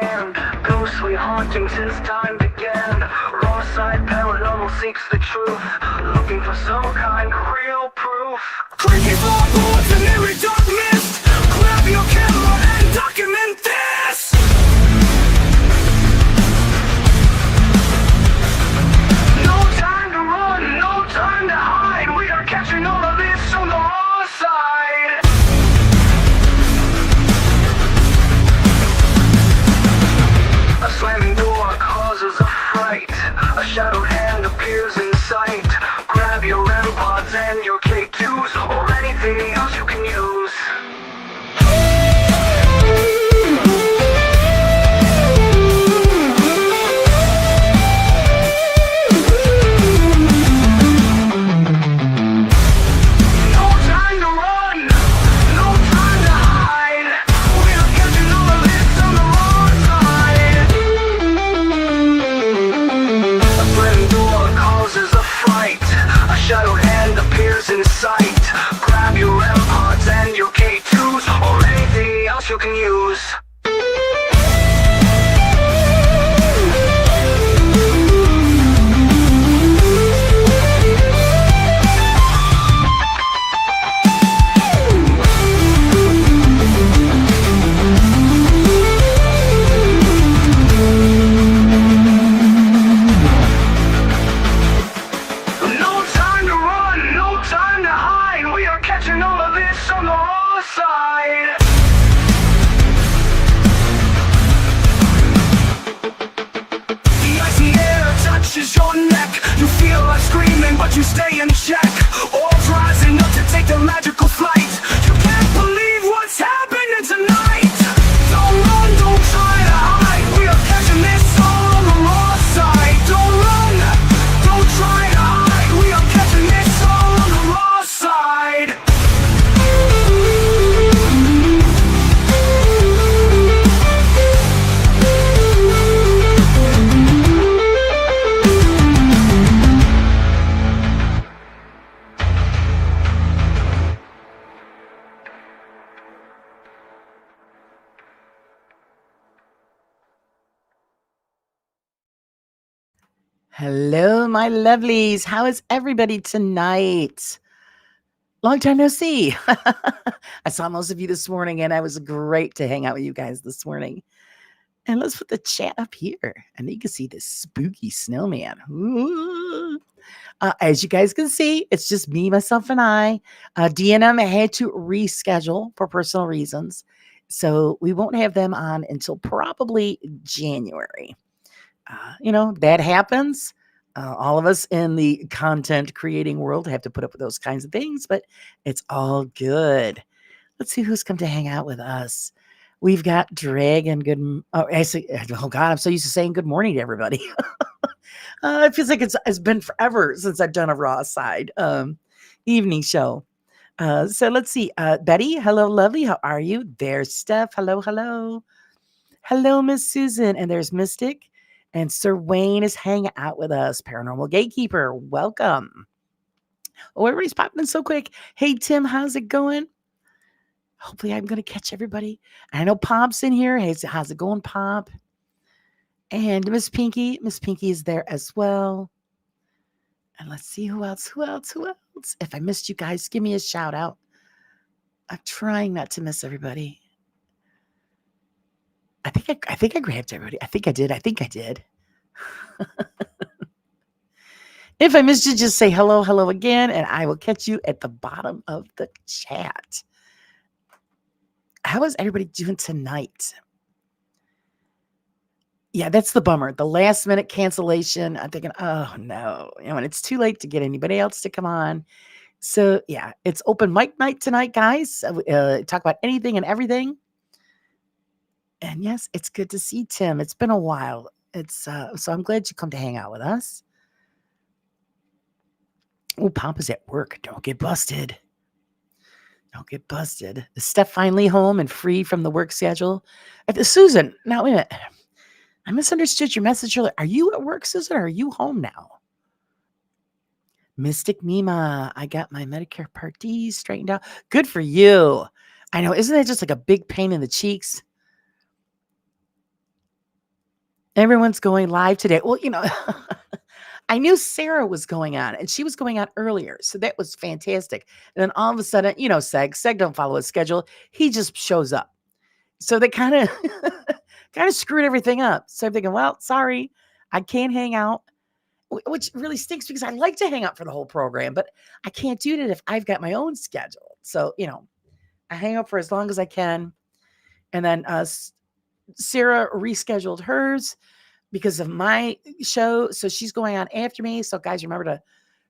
hand. Ghostly hauntings as time began. Raw side paranormal seeks the truth, looking for some kind of real proof. Creaky floorboards and eerie dark mist. Grab your camera and document this. No time to run, no time to hide. We are catching all of this on the raw side. A slamming door causes a fright. A shadowed hand appears in sight. Grab your REM pods and your K2s, or anything else you can use. No time to run, no time to hide. We are catching all of this on the wrong side. A slamming door causes a fright. A shadowed hand appears in sight. Grab your REM pods and your K2s, or anything else you can use. No time to run, no time to hide. We are catching all of this on the raw side. The icy air touches your neck. You feel like screaming, but you stay in check. All's rising up to take the magical flight. You can't believe what's happening tonight. Don't run, don't try to hide. We are catching this all on the raw side. Don't run, don't try to hide. We are catching this all on the raw side. Hello, my lovelies. How is everybody tonight? Long time no see. I saw most of you this morning, and it was great to hang out with you guys this morning. And let's put the chat up here, and you can see this spooky snowman. Ooh. As you guys can see, it's just me, myself, and I. D&M had to reschedule for personal reasons, so we won't have them on until probably January. That happens. All of us in the content creating world have to put up with those kinds of things, but it's all good. Let's see who's come to hang out with us. We've got Dragon. Oh God, I'm so used to saying good morning to everybody. It feels like it's been forever since I've done a Raw Side evening show. So let's see. Betty, hello, lovely. How are you? There's Steph. Hello, hello. Hello, Miss Susan. And there's Mystic. And Sir Wayne is hanging out with us. Paranormal Gatekeeper, welcome. Oh, everybody's popping in so quick. Hey, Tim, how's it going? Hopefully I'm going to catch everybody. I know Pop's in here. Hey, how's it going, Pop? And Miss Pinky. Miss Pinky is there as well. And let's see who else. If I missed you guys, give me a shout out. I'm trying not to miss everybody. I think I grabbed everybody. I think I did. If I missed you, just say hello again, and I will catch you at the bottom of the chat. How is everybody doing tonight? Yeah, that's the bummer. The last minute cancellation. I'm thinking, oh no, and it's too late to get anybody else to come on. So yeah, it's open mic night tonight, guys. Talk about anything and everything. And yes, it's good to see Tim. It's been a while. So I'm glad you come to hang out with us. Oh, Papa's at work. Don't get busted. Is Steph finally home and free from the work schedule? Susan, now wait a minute. I misunderstood your message earlier. Are you at work, Susan, or are you home now? Mystic Mima, I got my Medicare Part D straightened out. Good for you. I know. Isn't that just like a big pain in the cheeks? Everyone's going live today. Well, I knew Sarah was going on and she was going on earlier. So that was fantastic. And then all of a sudden, Seg don't follow his schedule. He just shows up. So they kind of kind of screwed everything up. So I'm thinking, well, sorry, I can't hang out, which really stinks because I like to hang out for the whole program, but I can't do that if I've got my own schedule. So, I hang out for as long as I can. And then Sarah rescheduled hers because of my show. So she's going on after me. So guys, remember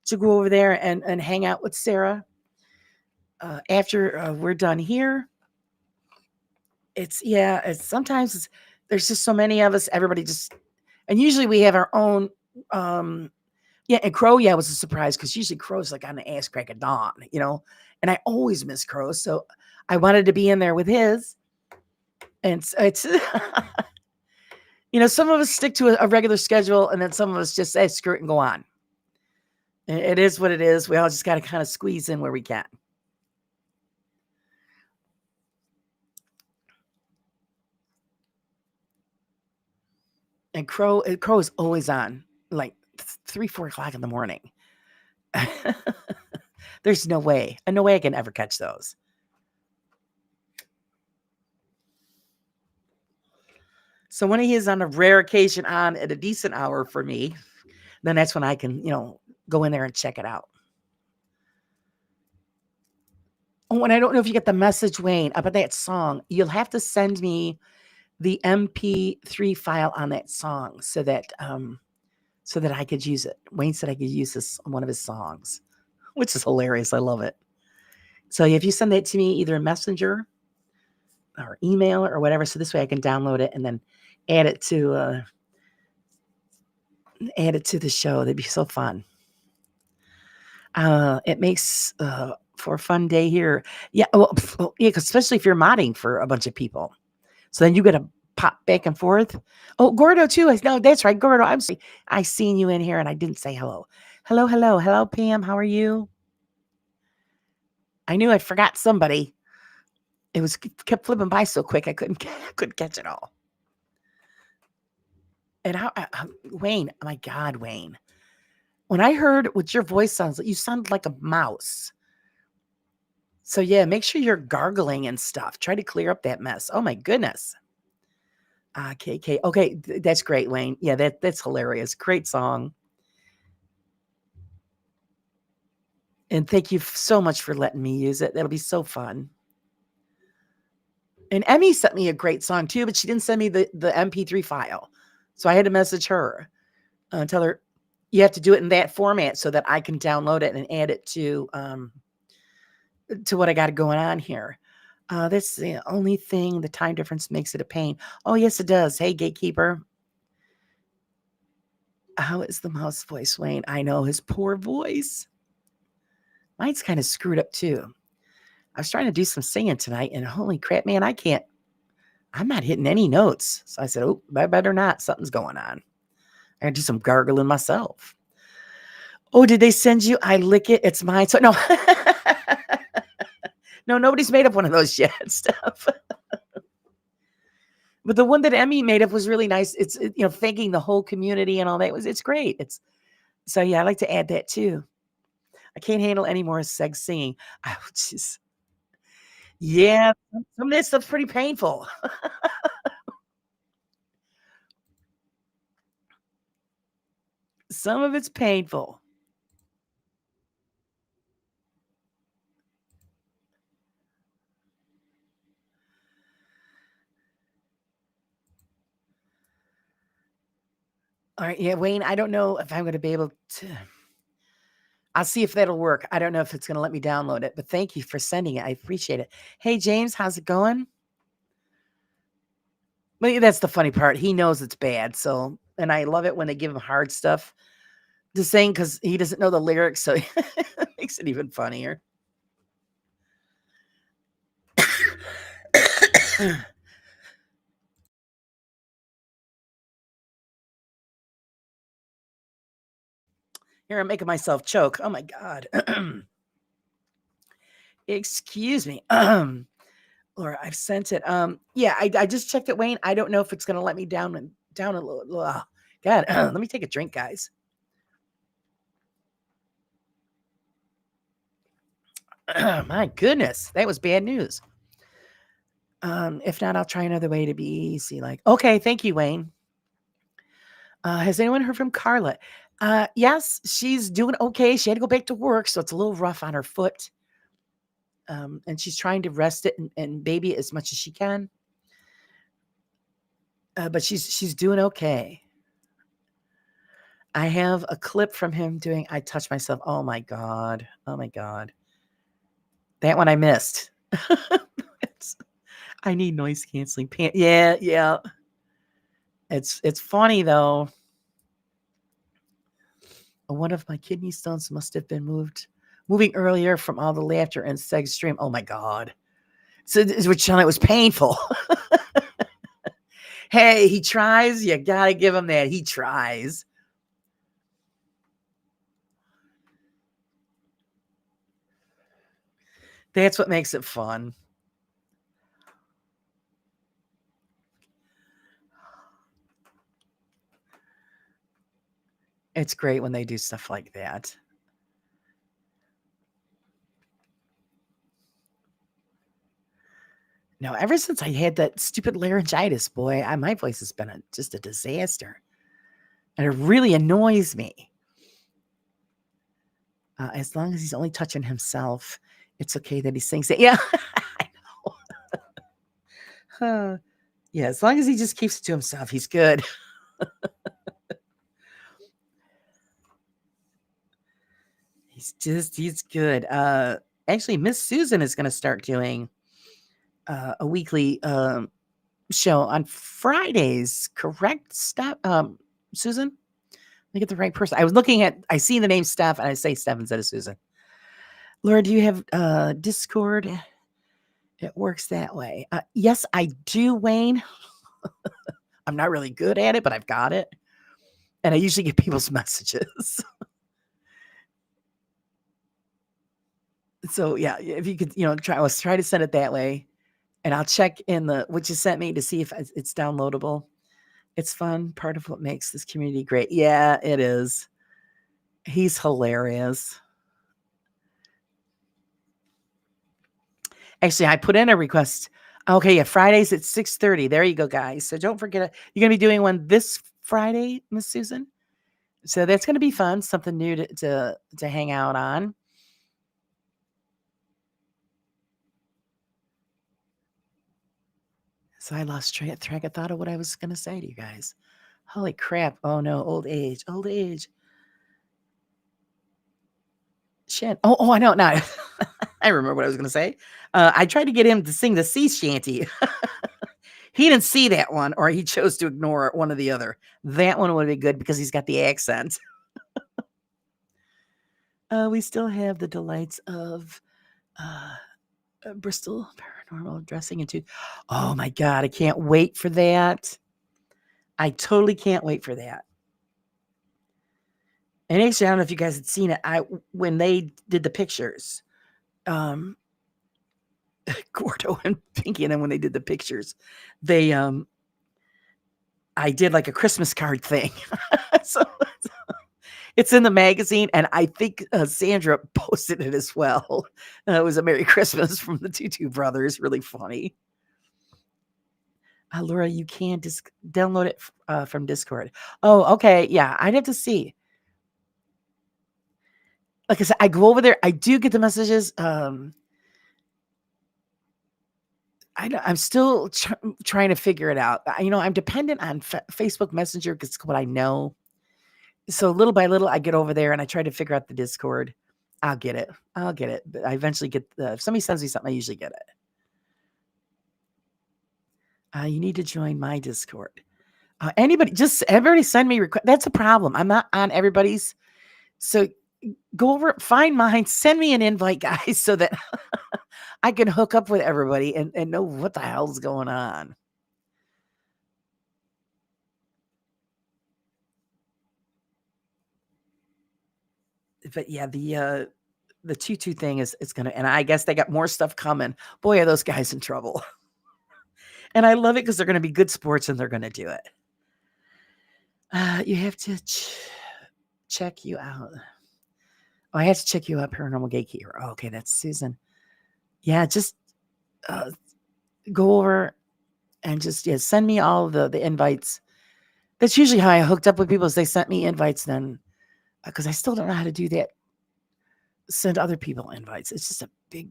to go over there and hang out with Sarah after we're done here. It's sometimes there's just so many of us. Everybody and usually we have our own. And Crow, was a surprise because usually Crow's like on the ass crack of dawn, and I always miss Crow. So I wanted to be in there with his. And it's some of us stick to a regular schedule, and then some of us just say, screw it and go on. It is what it is. We all just got to kind of squeeze in where we can. And Crow is always on, like 3, 4 o'clock in the morning. There's no way I can ever catch those. So when he is on a rare occasion on at a decent hour for me, then that's when I can, go in there and check it out. Oh, and I don't know if you get the message, Wayne, about that song. You'll have to send me the MP3 file on that song so that I could use it. Wayne said I could use this on one of his songs, which is hilarious. I love it. So if you send that to me, either a messenger or email or whatever, so this way I can download it and then add it to the show. That'd be so fun. It makes for a fun day here. Yeah, well, especially if you're modding for a bunch of people. So then you got to pop back and forth. Oh, Gordo too. No, that's right, Gordo. I'm sorry. I seen you in here and I didn't say hello. Hello, Pam. How are you? I knew I forgot somebody. It kept flipping by so quick I couldn't catch it all. And Wayne, oh my God, Wayne. When I heard what your voice sounds like, you sound like a mouse. So yeah, make sure you're gargling and stuff. Try to clear up that mess. Oh my goodness. KK. Okay, that's great, Wayne. Yeah, that's hilarious. Great song. And thank you so much for letting me use it. That'll be so fun. And Emmy sent me a great song too, but she didn't send me the MP3 file. So I had to message her, tell her you have to do it in that format so that I can download it and add it to what I got going on here. That's the only thing. The time difference makes it a pain. Oh, yes, it does. Hey, gatekeeper. How is the mouse voice, Wayne? I know his poor voice. Mine's kind of screwed up too. I was trying to do some singing tonight, and holy crap, man, I'm not hitting any notes. So I said, oh, I better not. Something's going on. I gotta do some gargling myself. Oh, did they send you? I lick it. It's mine. So no, no, nobody's made up one of those yet. Stuff. But the one that Emmy made up was really nice. It's thanking the whole community and all that. It's great. So yeah, I like to add that too. I can't handle any more sex singing. I would just, yeah, some of that stuff's pretty painful. Some of it's painful. All right, yeah, Wayne, I don't know if I'm going to be able to. I'll see if that'll work. I don't know if it's going to let me download it, but thank you for sending it. I appreciate it. Hey, James, how's it going? Well, that's the funny part. He knows it's bad. So, and I love it when they give him hard stuff to sing because he doesn't know the lyrics. So it makes it even funnier. Here, I'm making myself choke. Oh my God. Excuse me. Laura, I've sent it. Yeah, I just checked it, Wayne. I don't know if it's going to let me down a little. God, let me take a drink, guys. My goodness, that was bad news. If not, I'll try another way to be easy. Like, okay, thank you, Wayne. Has anyone heard from Carla? Yes, she's doing okay. She had to go back to work, so it's a little rough on her foot. And she's trying to rest it and baby it as much as she can. But she's doing okay. I have a clip from him doing I touch myself. Oh my god. Oh my god. That one I missed. I need noise canceling pants. Yeah. It's funny though. One of my kidney stones must have been moving earlier from all the laughter and sex stream. Oh my god. So which it was painful. Hey, he tries. You gotta give him that. He tries. That's what makes it fun. It's great when they do stuff like that. No, ever since I had that stupid laryngitis, boy, my voice has been just a disaster. And it really annoys me. As long as he's only touching himself, it's okay that he sings it. Yeah, I know. Yeah, as long as he just keeps it to himself, he's good. He's good. Actually, Miss Susan is going to start doing a weekly show on Fridays. Correct, Steph? Susan? Let me get the right person. I see the name Steph, and I say Steph instead of Susan. Laura, do you have Discord? It works that way. Yes, I do, Wayne. I'm not really good at it, but I've got it. And I usually get people's messages. So yeah, if you could, try to send it that way. And I'll check in what you sent me to see if it's downloadable. It's fun. Part of what makes this community great. Yeah, it is. He's hilarious. Actually, I put in a request. Okay, yeah, Fridays at 6:30. There you go, guys. So don't forget, you're going to be doing one this Friday, Miss Susan. So that's going to be fun. Something new to hang out on. So I lost track of thought of what I was going to say to you guys. Holy crap. Oh no, old age. Shit. Oh, I know. Now I remember what I was going to say. I tried to get him to sing the sea shanty. He didn't see that one, or he chose to ignore one or the other. That one would be good because he's got the accent. We still have the delights of Bristol Paranormal dressing into. Oh my god, I can't wait for that. I totally can't wait for that. And actually, I don't know if you guys had seen it. When they did the pictures, Gordo and Pinky, and then when they did the pictures, they I did like a Christmas card thing. So it's in the magazine, and I think Sandra posted it as well. It was a Merry Christmas from the Tutu Brothers. Really funny. Laura, you can download it from Discord. Oh, okay. Yeah, I'd have to see. Like I said, I go over there. I do get the messages. I'm still trying to figure it out. I'm dependent on Facebook Messenger because it's what I know. So little by little, I get over there and I try to figure out the Discord. I'll get it. But I eventually get if somebody sends me something, I usually get it. You need to join my Discord. Everybody send me request. That's a problem. I'm not on everybody's. So go over, find mine, send me an invite, guys, so that I can hook up with everybody and know what the hell's going on. But yeah, the tutu thing is gonna, and I guess they got more stuff coming. Boy, are those guys in trouble. And I love it because they're gonna be good sports and they're gonna do it. You have to check you out. Oh, I have to check you out, Paranormal Gatekeeper. Oh, okay, that's Susan. Yeah, just uh, go over and just send me all the invites. That's usually how I hooked up with people. Is they sent me invites then, because I still don't know how to do that. Send other people invites. It's just a big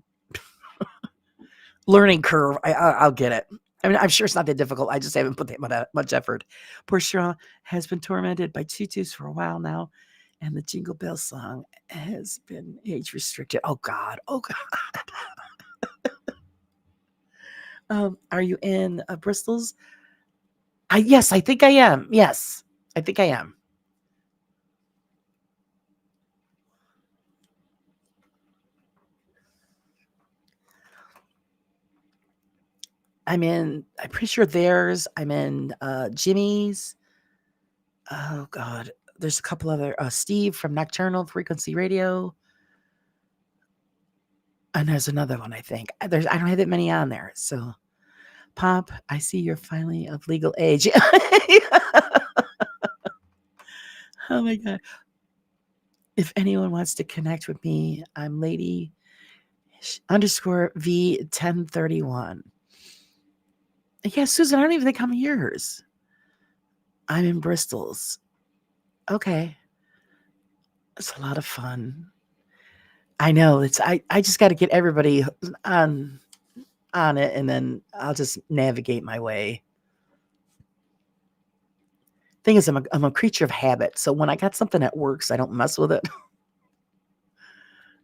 learning curve. I'll get it. I mean, I'm sure it's not that difficult. I just haven't put that much effort. Poor Cheryl has been tormented by tutus for a while now, and the Jingle Bell song has been age restricted. Oh God! Oh God! Are you in Bristol's? Yes, I think I am. Yes, I think I am. I'm pretty sure theirs. I'm in Jimmy's. Oh God, there's a couple other. Steve from Nocturnal Frequency Radio, and there's another one. I think I don't have that many on there. So, Pop, I see you're finally of legal age. Oh my God! If anyone wants to connect with me, I'm Lady underscore V1031. Yeah, Susan, I don't even think I'm yours. I'm in Bristol's. Okay. It's a lot of fun. I know. I just gotta get everybody on on it, and then I'll just navigate my way. Thing is, I'm a creature of habit. So when I got something that works, I don't mess with it.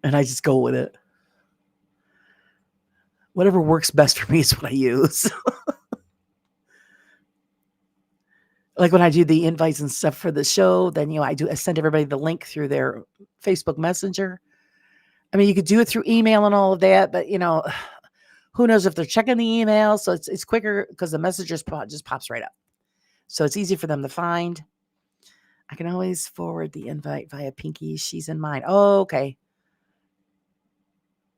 And I just go with it. Whatever works best for me is what I use. Like when I do the invites and stuff for the show, then I send everybody the link through their Facebook Messenger. I mean, you could do it through email and all of that, but who knows if they're checking the email? So it's quicker because the messenger just pops right up. So it's easy for them to find. I can always forward the invite via Pinky. She's in mine. Oh, okay.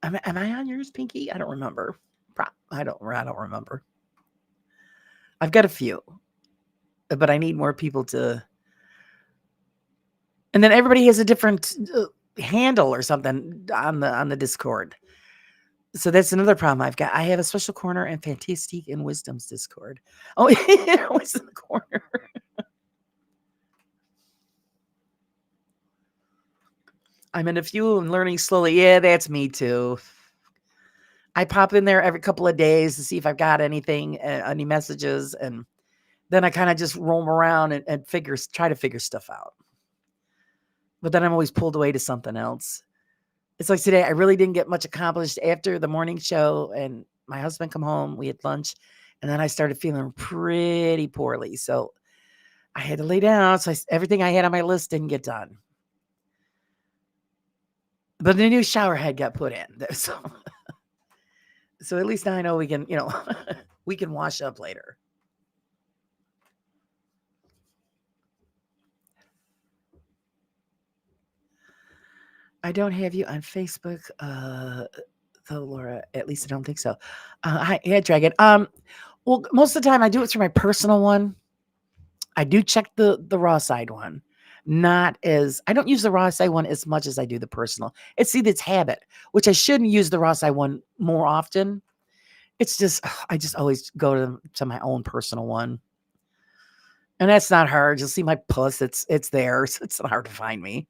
Am I on yours, Pinky? I don't remember. I don't remember. I've got a few, but I need more people to. And then everybody has a different handle or something on the Discord. So that's another problem I've got. I have a special corner and Fantastique and Wisdom's Discord. Oh, it's in the corner. I'm in a few and learning slowly. Yeah, that's me too. I pop in there every couple of days to see if I've got anything, any messages, and then I kind of just roam around and try to figure stuff out. But then I'm always pulled away to something else. It's like today, I really didn't get much accomplished after the morning show, and my husband come home. We had lunch, and then I started feeling pretty poorly. So I had to lay down. So everything I had on my list didn't get done. But the new shower head got put in. So at least now I know we can, we can wash up later. I don't have you on Facebook, though, Laura. At least I don't think so. Hi, yeah, Dragon. Well, most of the time I do it through my personal one. I do check the raw side one. Not as I don't use the raw side one as much as I do the personal. It's habit, which I shouldn't use the raw side one more often. It's just I just always go to my own personal one. And that's not hard. You'll see my puss. It's there. So it's not hard to find me.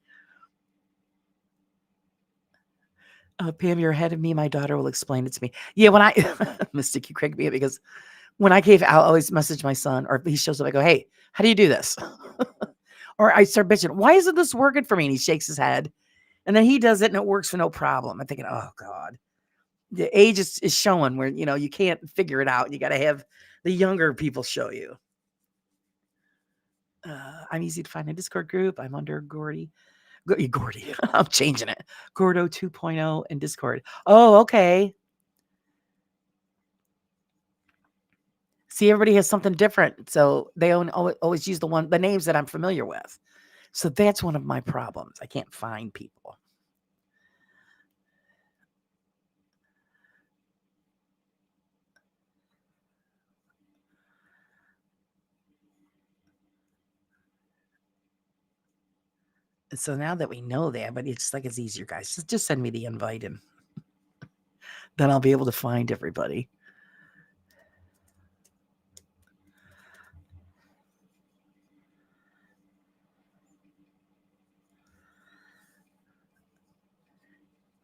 Pam, you're ahead of me. My daughter will explain it to me. Yeah, when I Mystic, you crack me up because when I gave, I'll always message my son, or if he shows up, I go, "Hey, how do you do this?" Or I start bitching, "Why isn't this working for me?" And he shakes his head, and then he does it, and it works for no problem. I'm thinking, "Oh God, the age is showing where you can't figure it out. You got to have the younger people show you." I'm easy to find in Discord group. I'm under Gordy. Gordy. I'm changing it. Gordo 2.0 in Discord. Oh, okay. See, everybody has something different. So they always use the names that I'm familiar with. So that's one of my problems. I can't find people. So now that we know that, but it's like it's easier, guys. Just send me the invite and then I'll be able to find everybody.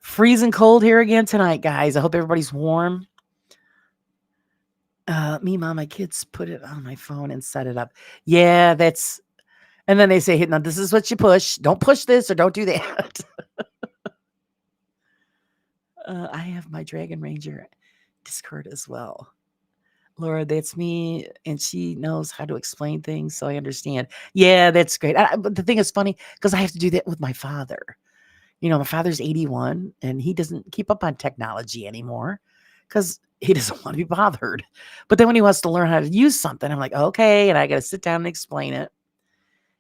Freezing cold here again tonight, guys. I hope everybody's warm. Me, mom, my kids put it on my phone and set it up. Yeah, that's. And then they say, "Now this is what you push. Don't push this or don't do that." I have my Dragon Ranger Discord as well. Laura, that's me, and she knows how to explain things, so I understand. Yeah, that's great. But the thing is funny because I have to do that with my father. My father's 81 and he doesn't keep up on technology anymore because he doesn't want to be bothered. But then when he wants to learn how to use something, I'm like, okay, and I got to sit down and explain it,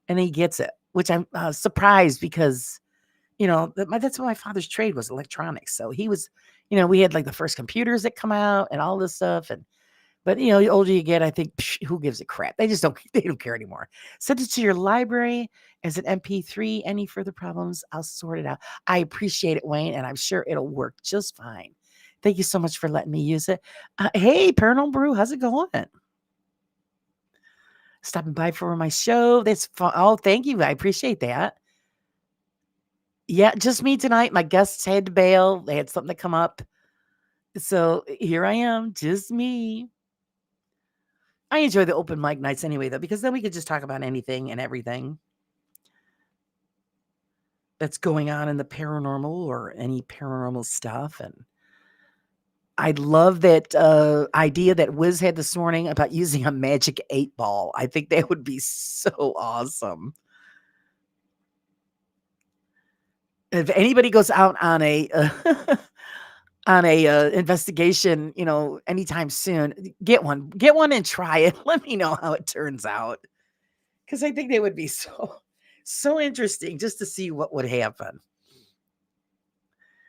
and he gets it, which I'm surprised because that's what my father's trade was, electronics. So he was, we had like the first computers that come out and all this stuff, and but the older you get, I think who gives a crap? They just don't. They don't care anymore. Send it to your library as an MP3. Any further problems, I'll sort it out. I appreciate it, Wayne, and I'm sure it'll work just fine. Thank you so much for letting me use it. Hey, Paranormal Brew, how's it going? Stopping by for my show. That's fun. Oh, thank you. I appreciate that. Yeah, just me tonight. My guests had to bail. They had something to come up. So here I am, just me. I enjoy the open mic nights anyway, though, because then we could just talk about anything and everything that's going on in the paranormal or any paranormal stuff. And I love that idea that Wiz had this morning about using a magic 8-ball. I think that would be so awesome. If anybody goes out on a on a investigation, anytime soon, get one and try it. Let me know how it turns out. Because I think they would be so interesting just to see what would happen.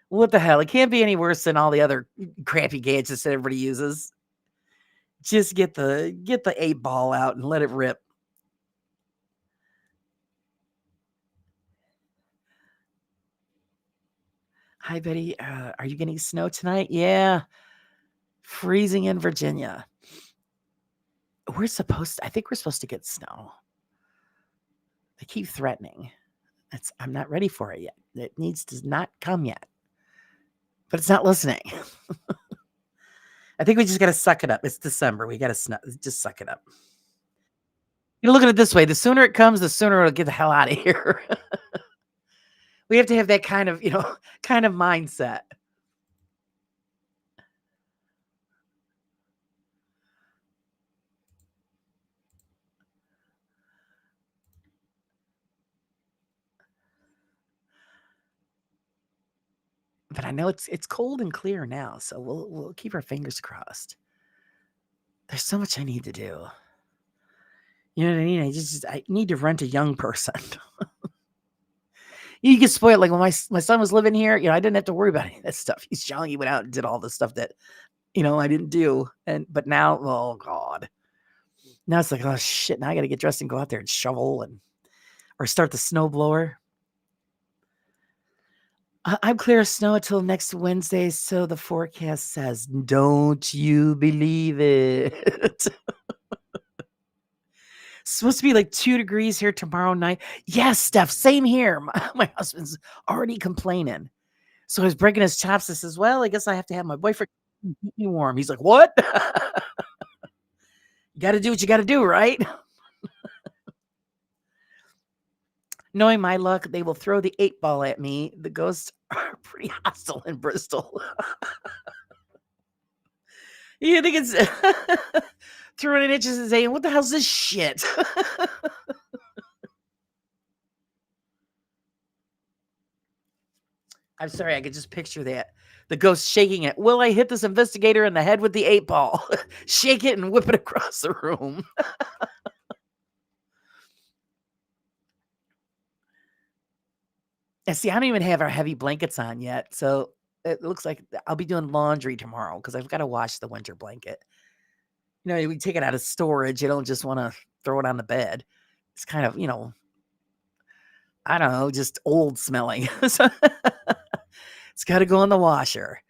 What the hell? It can't be any worse than all the other crappy gadgets that everybody uses. Just get the 8-ball out and let it rip. Hi, Betty. Are you getting snow tonight? Yeah, freezing in Virginia. I think we're supposed to get snow. They keep threatening. I'm not ready for it yet. It needs to not come yet. But it's not listening. I think we just got to suck it up. It's December. We got to just suck it up. Look at it this way. The sooner it comes, the sooner it'll get the hell out of here. We have to have that kind of, kind of mindset. But I know it's cold and clear now, so we'll keep our fingers crossed. There's so much I need to do. You know what I mean? I need to rent a young person. You get spoiled. Like when my son was living here, I didn't have to worry about any of that stuff. He's young. He went out and did all the stuff that, I didn't do. But now, oh God. Now it's like, oh shit, now I gotta get dressed and go out there and shovel or start the snow blower. I'm clear of snow until next Wednesday, so the forecast says. Don't you believe it? Supposed to be like 2 degrees here tomorrow night. Yes, Steph, same here. My husband's already complaining. So he's breaking his chops. I says, well, I guess I have to have my boyfriend keep me warm. He's like, what? You got to do what you got to do, right? Knowing my luck, they will throw the 8-ball at me. The ghosts are pretty hostile in Bristol. You think it's throwing in itches and saying, what the hell's this shit? I'm sorry, I could just picture that. The ghost shaking it. Will I hit this investigator in the head with the 8-ball? Shake it and whip it across the room. And see, I don't even have our heavy blankets on yet. So it looks like I'll be doing laundry tomorrow because I've got to wash the winter blanket. We take it out of storage. You don't just want to throw it on the bed. It's kind of, I don't know, just old smelling. So it's got to go in the washer.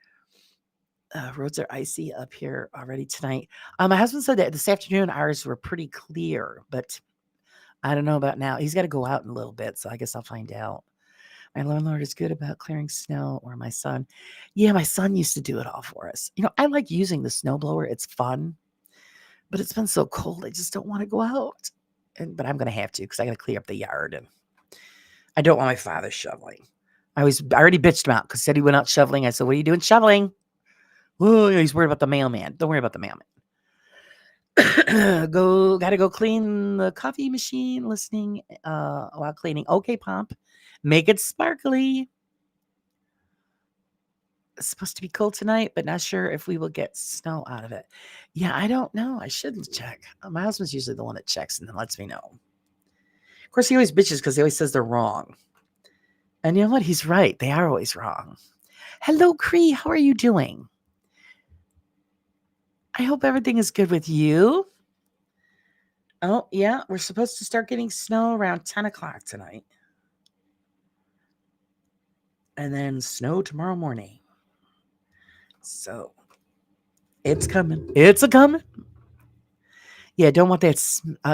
Roads are icy up here already tonight. My husband said that this afternoon ours were pretty clear, but I don't know about now. He's got to go out in a little bit, so I guess I'll find out. My landlord is good about clearing snow, or my son. Yeah, my son used to do it all for us. I like using the snowblower. It's fun, but it's been so cold. I just don't want to go out. But I'm going to have to because I got to clear up the yard, and I don't want my father shoveling. I already bitched him out because said he went out shoveling. I said, "What are you doing shoveling?" Oh, he's worried about the mailman. Don't worry about the mailman. Gotta go clean the coffee machine. Listening while cleaning. Okay, Pomp, make it sparkly. It's supposed to be cold tonight, but not sure if we will get snow out of it. Yeah, I don't know. I shouldn't check. My husband's usually the one that checks and then lets me know. Of course, he always bitches because he always says they're wrong. And you know what? He's right. They are always wrong. Hello, Cree. How are you doing? I hope everything is good with you. Oh, yeah. We're supposed to start getting snow around 10 o'clock tonight. And then snow tomorrow morning. So it's coming. It's a coming. Yeah, don't want that.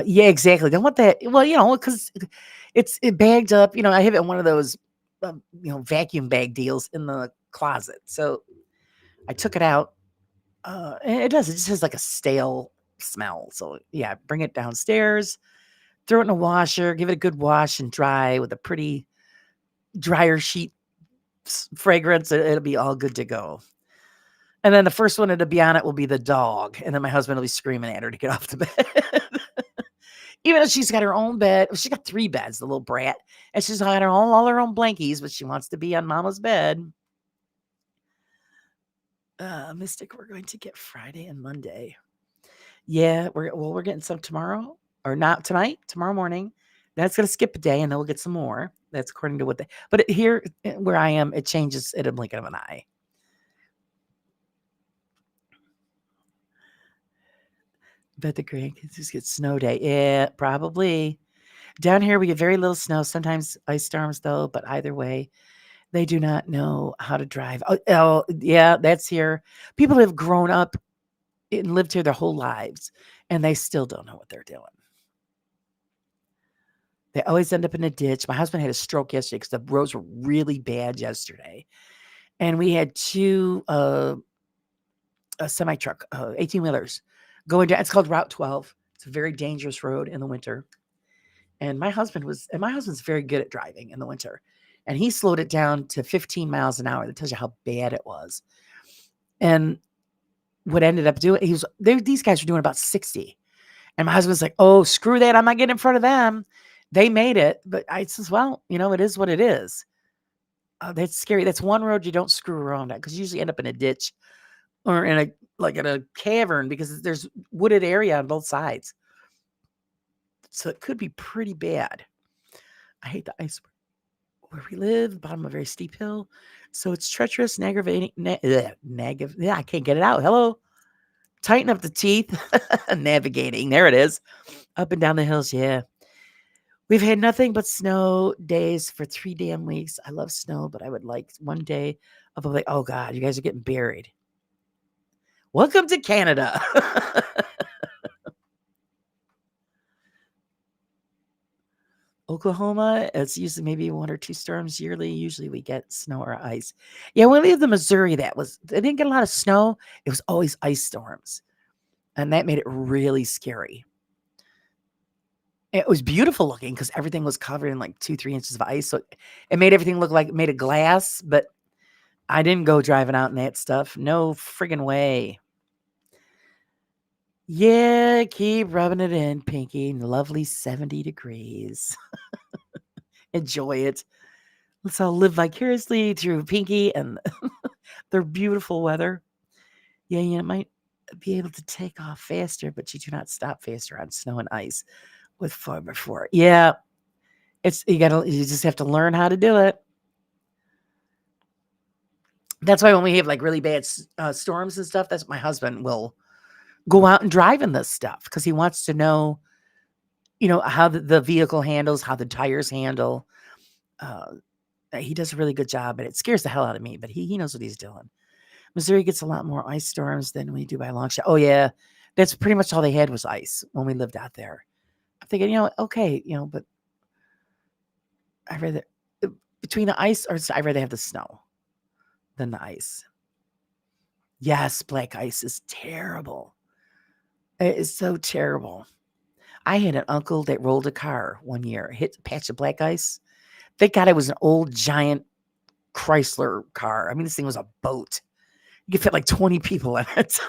Yeah, exactly. Don't want that. Well, because it bagged up. I have it in one of those, vacuum bag deals in the closet. So I took it out. And it does. It just has like a stale smell. So yeah, bring it downstairs, throw it in a washer, give it a good wash and dry with a pretty dryer sheet fragrance. It'll be all good to go. And then the first one to be on it will be the dog. And then my husband will be screaming at her to get off the bed. Even though she's got her own bed. She's got 3 beds, the little brat. And she's got all her own blankies, but she wants to be on mama's bed. Mystic, we're going to get Friday and Monday. Yeah, we're getting some tomorrow. Or not tonight, tomorrow morning. That's going to skip a day, and then we'll get some more. That's according to but here where I am, it changes at a blink of an eye. Bet the grandkids just get snow day. Yeah, probably. Down here, we get very little snow, sometimes ice storms, though, but either way, they do not know how to drive. Oh, yeah, that's here. People have grown up and lived here their whole lives, and they still don't know what they're doing. They always end up in a ditch. My husband had a stroke yesterday because the roads were really bad yesterday. And we had 2 a semi-truck, 18-wheelers going down. It's called Route 12. It's a very dangerous road in the winter. And my husband's very good at driving in the winter. And he slowed it down to 15 miles an hour. That tells you how bad it was. And what ended up doing, these guys were doing about 60. And my husband's like, oh, screw that. I'm not getting in front of them. They made it. But I says, well, it is what it is. That's scary. That's one road you don't screw around at because you usually end up in a ditch or in a cavern because there's wooded area on both sides. So it could be pretty bad. I hate the ice where we live, bottom of a very steep hill. So it's treacherous and aggravating. I can't get it out. Hello. Tighten up the teeth. Navigating. There it is. Up and down the hills. Yeah. We've had nothing but snow days for 3 damn weeks. I love snow, but I would like one day of like, oh God, you guys are getting buried. Welcome to Canada. Oklahoma, it's usually maybe 1 or 2 storms yearly. Usually we get snow or ice. Yeah, when we lived in Missouri, they didn't get a lot of snow. It was always ice storms. And that made it really scary. It was beautiful looking because everything was covered in like 2-3 inches of ice. So it made everything look like made of glass, but I didn't go driving out in that stuff. No friggin' way. Yeah, keep rubbing it in, Pinky. Lovely 70 degrees. Enjoy it. Let's all live vicariously through Pinky and their beautiful weather. Yeah, you might be able to take off faster, but you do not stop faster on snow and ice with 4x4. Yeah, you just have to learn how to do it. That's why when we have like really bad storms and stuff, that's my husband will go out and drive in this stuff because he wants to know, how the vehicle handles, how the tires handle. He does a really good job, and it scares the hell out of me, but he knows what he's doing. Missouri gets a lot more ice storms than we do by a long shot. Oh, yeah. That's pretty much all they had was ice when we lived out there. I'm thinking, okay, but I'd rather, between the ice I'd rather have the snow than the ice. Yes, black ice is terrible. It is so terrible. I had an uncle that rolled a car one year, hit a patch of black ice. Thank God it was an old giant Chrysler car. I mean, this thing was a boat. You could fit like 20 people in it.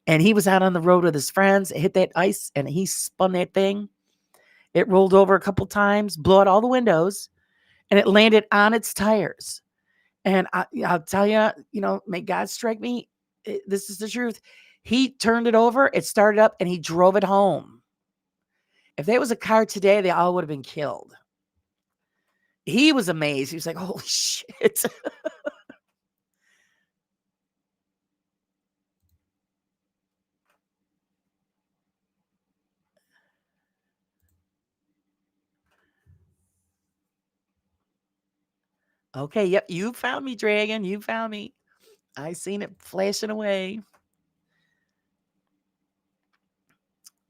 And he was out on the road with his friends. It hit that ice and he spun that thing. It rolled over a couple times, blew out all the windows, and it landed on its tires. And I'll tell you, may God strike me. This is the truth. He turned it over, it started up, and he drove it home. If there was a car today, they all would have been killed. He was amazed. He was like, holy shit. Okay, yep, you found me, Dragon. You found me. I seen it flashing away.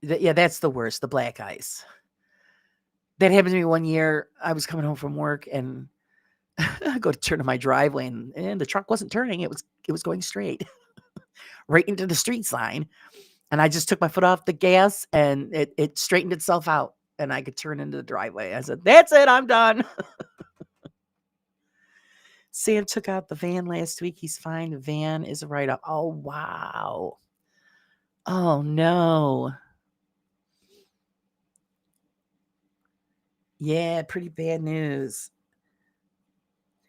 Yeah, that's the worst, the black ice. That happened to me one year. I was coming home from work and I go to turn to my driveway and the truck wasn't turning. It was going straight right into the street sign. And I just took my foot off the gas and it straightened itself out and I could turn into the driveway. I said, that's it, I'm done. Sam took out the van last week. He's fine. The van is a write-up. Oh, wow. Oh, no. Yeah, pretty bad news.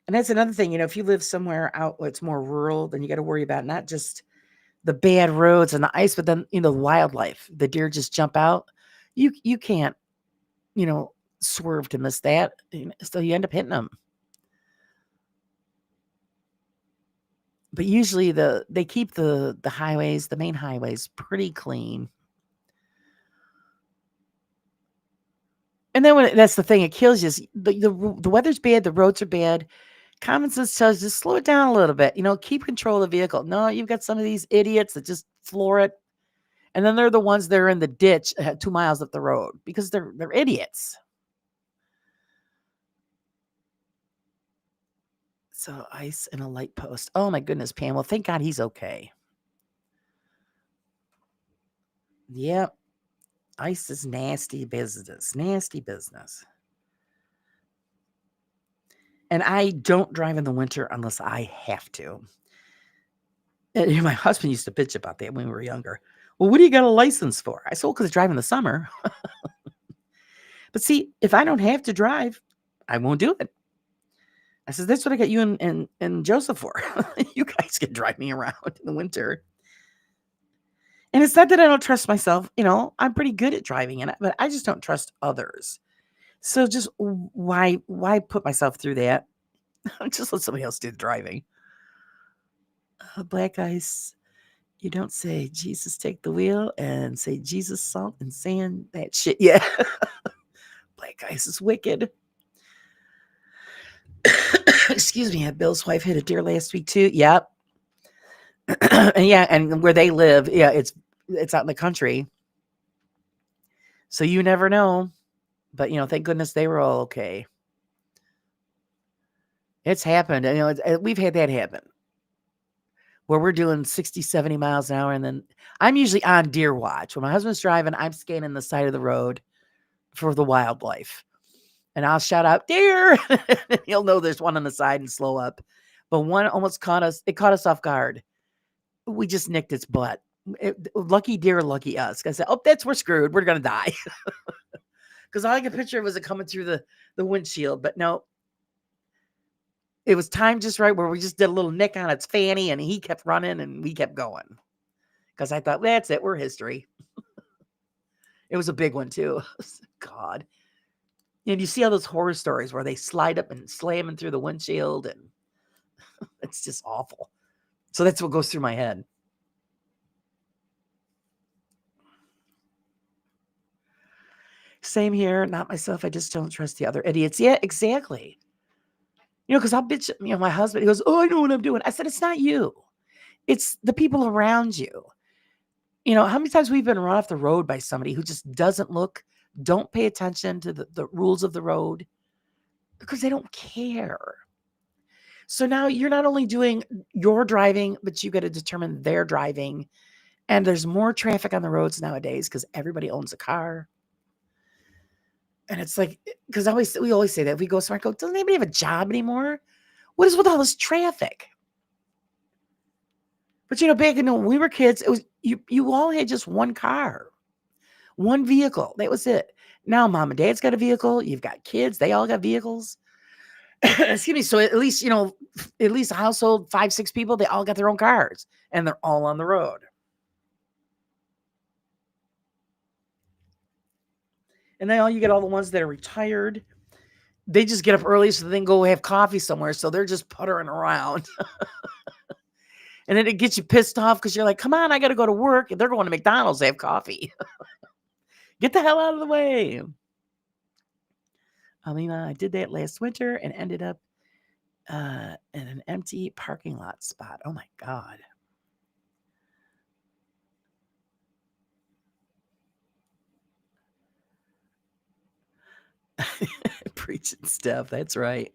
And that's another thing, if you live somewhere out where it's more rural, then you got to worry about not just the bad roads and the ice, but then, the wildlife. The deer just jump out. You can't, swerve to miss that. So you end up hitting them. But usually they keep the highways, the main highways, pretty clean. And then that's the thing, it kills you. The weather's bad, the roads are bad. Common sense tells you, just slow it down a little bit. Keep control of the vehicle. No, you've got some of these idiots that just floor it. And then they're the ones that are in the ditch 2 miles up the road because they're idiots. So ice and a light post. Oh my goodness, Pam. Well, thank God he's okay. Yep. Ice is nasty business. Nasty business. And I don't drive in the winter unless I have to. And my husband used to bitch about that when we were younger. Well, what do you got a license for? I said, well, because I drive in the summer. But see, if I don't have to drive, I won't do it. I said, that's what I got you and Joseph for. You guys can drive me around in the winter. And it's not that I don't trust myself. I'm pretty good at driving in it, but I just don't trust others. So just why put myself through that? Just let somebody else do the driving. Black ice. You don't say Jesus take the wheel and say Jesus salt and sand that shit. Yeah. Black ice is wicked. Excuse me. Bill's wife hit a deer last week too. Yep. And yeah, and where they live, yeah, it's out in the country. So you never know. But thank goodness they were all okay. It's happened. We've had that happen. Where we're doing 60, 70 miles an hour. And then I'm usually on deer watch. When my husband's driving, I'm scanning the side of the road for the wildlife. And I'll shout out, deer. He'll know there's one on the side and slow up. But one almost caught us. It caught us off guard. We just nicked its butt. Lucky deer, lucky us. I said, oh, we're screwed. We're going to die. Because all I could picture was it coming through the windshield. But no. It was timed just right where we just did a little nick on its fanny and he kept running and we kept going. Because I thought, that's it. We're history. It was a big one too. God. And you see all those horror stories where they slide up and slamming through the windshield and it's just awful. So that's what goes through my head. Same here. Not myself. I just don't trust the other idiots. Yeah, exactly. Because I'll bitch at, my husband. He goes, "Oh, I know what I'm doing." I said, "It's not you. It's the people around you." How many times we've been run off the road by somebody who just doesn't look, don't pay attention to the rules of the road because they don't care. So now you're not only doing your driving, but you got to determine their driving. And there's more traffic on the roads nowadays because everybody owns a car. And it's like, because we always say that if we go somewhere, I go, doesn't anybody have a job anymore? What is with all this traffic? But back when we were kids, it was you all had just one car, one vehicle. That was it. Now mom and dad's got a vehicle. You've got kids. They all got vehicles. Excuse me. So at least, a household, 5, 6 people, they all got their own cars and they're all on the road. And then you get all the ones that are retired. They just get up early so they can go have coffee somewhere. So they're just puttering around. And then it gets you pissed off because you're like, come on, I got to go to work. They're going to McDonald's to have coffee. Get the hell out of the way. I did that last winter and ended up in an empty parking lot spot. Oh, my God. Preaching stuff. That's right.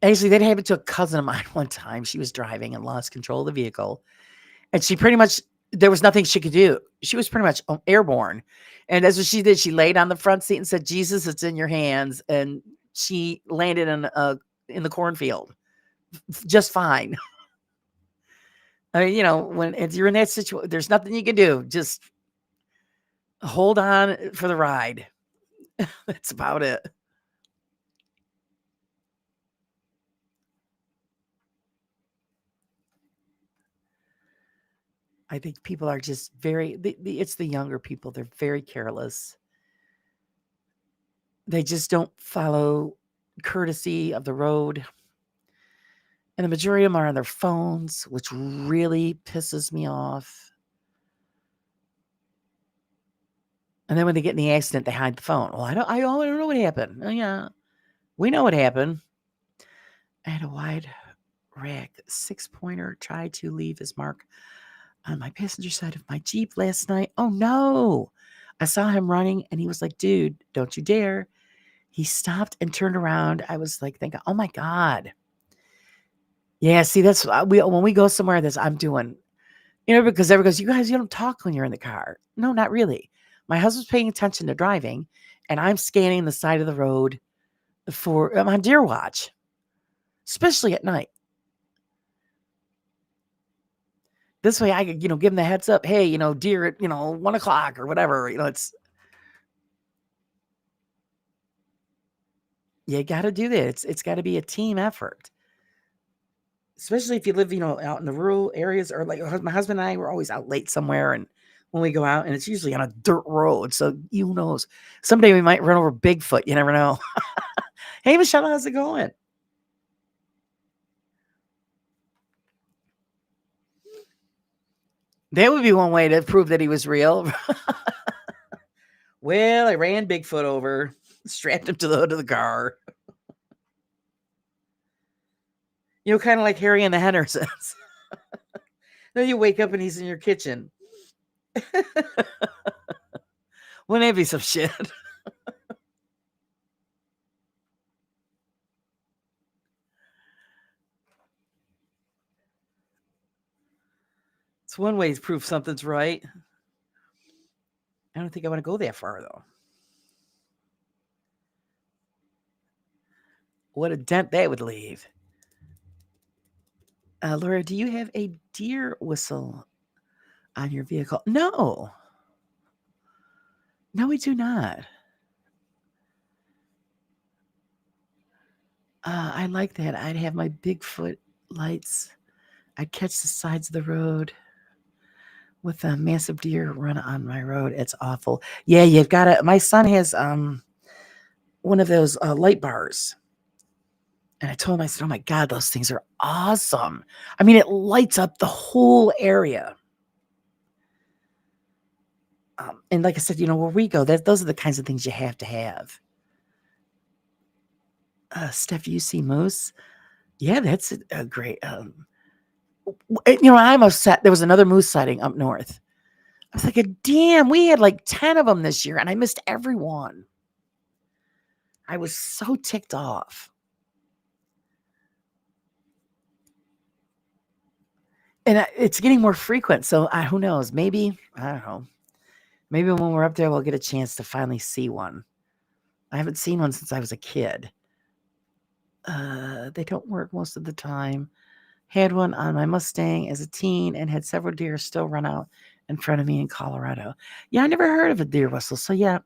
Actually, that happened to a cousin of mine one time. She was driving and lost control of the vehicle. And she pretty much, there was nothing she could do. She was pretty much airborne. And that's what she did. She laid on the front seat and said, "Jesus, it's in your hands." And she landed in the cornfield just fine. I mean, when if you're in that situation, there's nothing you can do. Just hold on for the ride. That's about it. I think people are just it's the younger people. They're very careless. They just don't follow courtesy of the road. And the majority of them are on their phones, which really pisses me off. And then when they get in the accident, they hide the phone. Well, I don't know what happened. Oh, yeah, we know what happened. I had a wide rack 6-pointer try to leave his mark on my passenger side of my Jeep last night. Oh, no. I saw him running and he was like, "Dude, don't you dare." He stopped and turned around. I was like thinking, oh, my God. Yeah, see, that's when we go somewhere, I'm doing, because everyone goes, "You guys, you don't talk when you're in the car." No, not really. My husband's paying attention to driving, and I'm scanning the side of the road I'm on deer watch, especially at night. This way I could, give them the heads up. Hey, deer at, 1:00 or whatever. It's, you got to do that. It's got to be a team effort. Especially if you live, out in the rural areas, or like my husband and I were always out late somewhere. And when we go out, and it's usually on a dirt road. So who knows? Someday we might run over Bigfoot. You never know. Hey, Michelle, how's it going? That would be one way to prove that he was real. Well, I ran Bigfoot over, strapped him to the hood of the car. Kind of like Harry and the Hendersons. Then you wake up and he's in your kitchen. Wouldn't that be some shit? It's one way to prove something's right. I don't think I want to go that far, though. What a dent that would leave. Laura, do you have a deer whistle on your vehicle? No. No, we do not. I like that. I'd have my Bigfoot lights. I'd catch the sides of the road with a massive deer run on my road. It's awful. Yeah, you've got to. My son has one of those light bars. And I told him, I said, "Oh my God, those things are awesome." I mean, it lights up the whole area. And like I said, where we go, those are the kinds of things you have to have. Steph, you see moose? Yeah, that's a great. I'm upset. There was another moose sighting up north. I was like, damn, we had like 10 of them this year, and I missed everyone. I was so ticked off. And it's getting more frequent. So who knows? Maybe, I don't know. Maybe when we're up there, we'll get a chance to finally see one. I haven't seen one since I was a kid. They don't work most of the time. Had one on my Mustang as a teen and had several deer still run out in front of me in Colorado. Yeah, I never heard of a deer whistle. So yeah,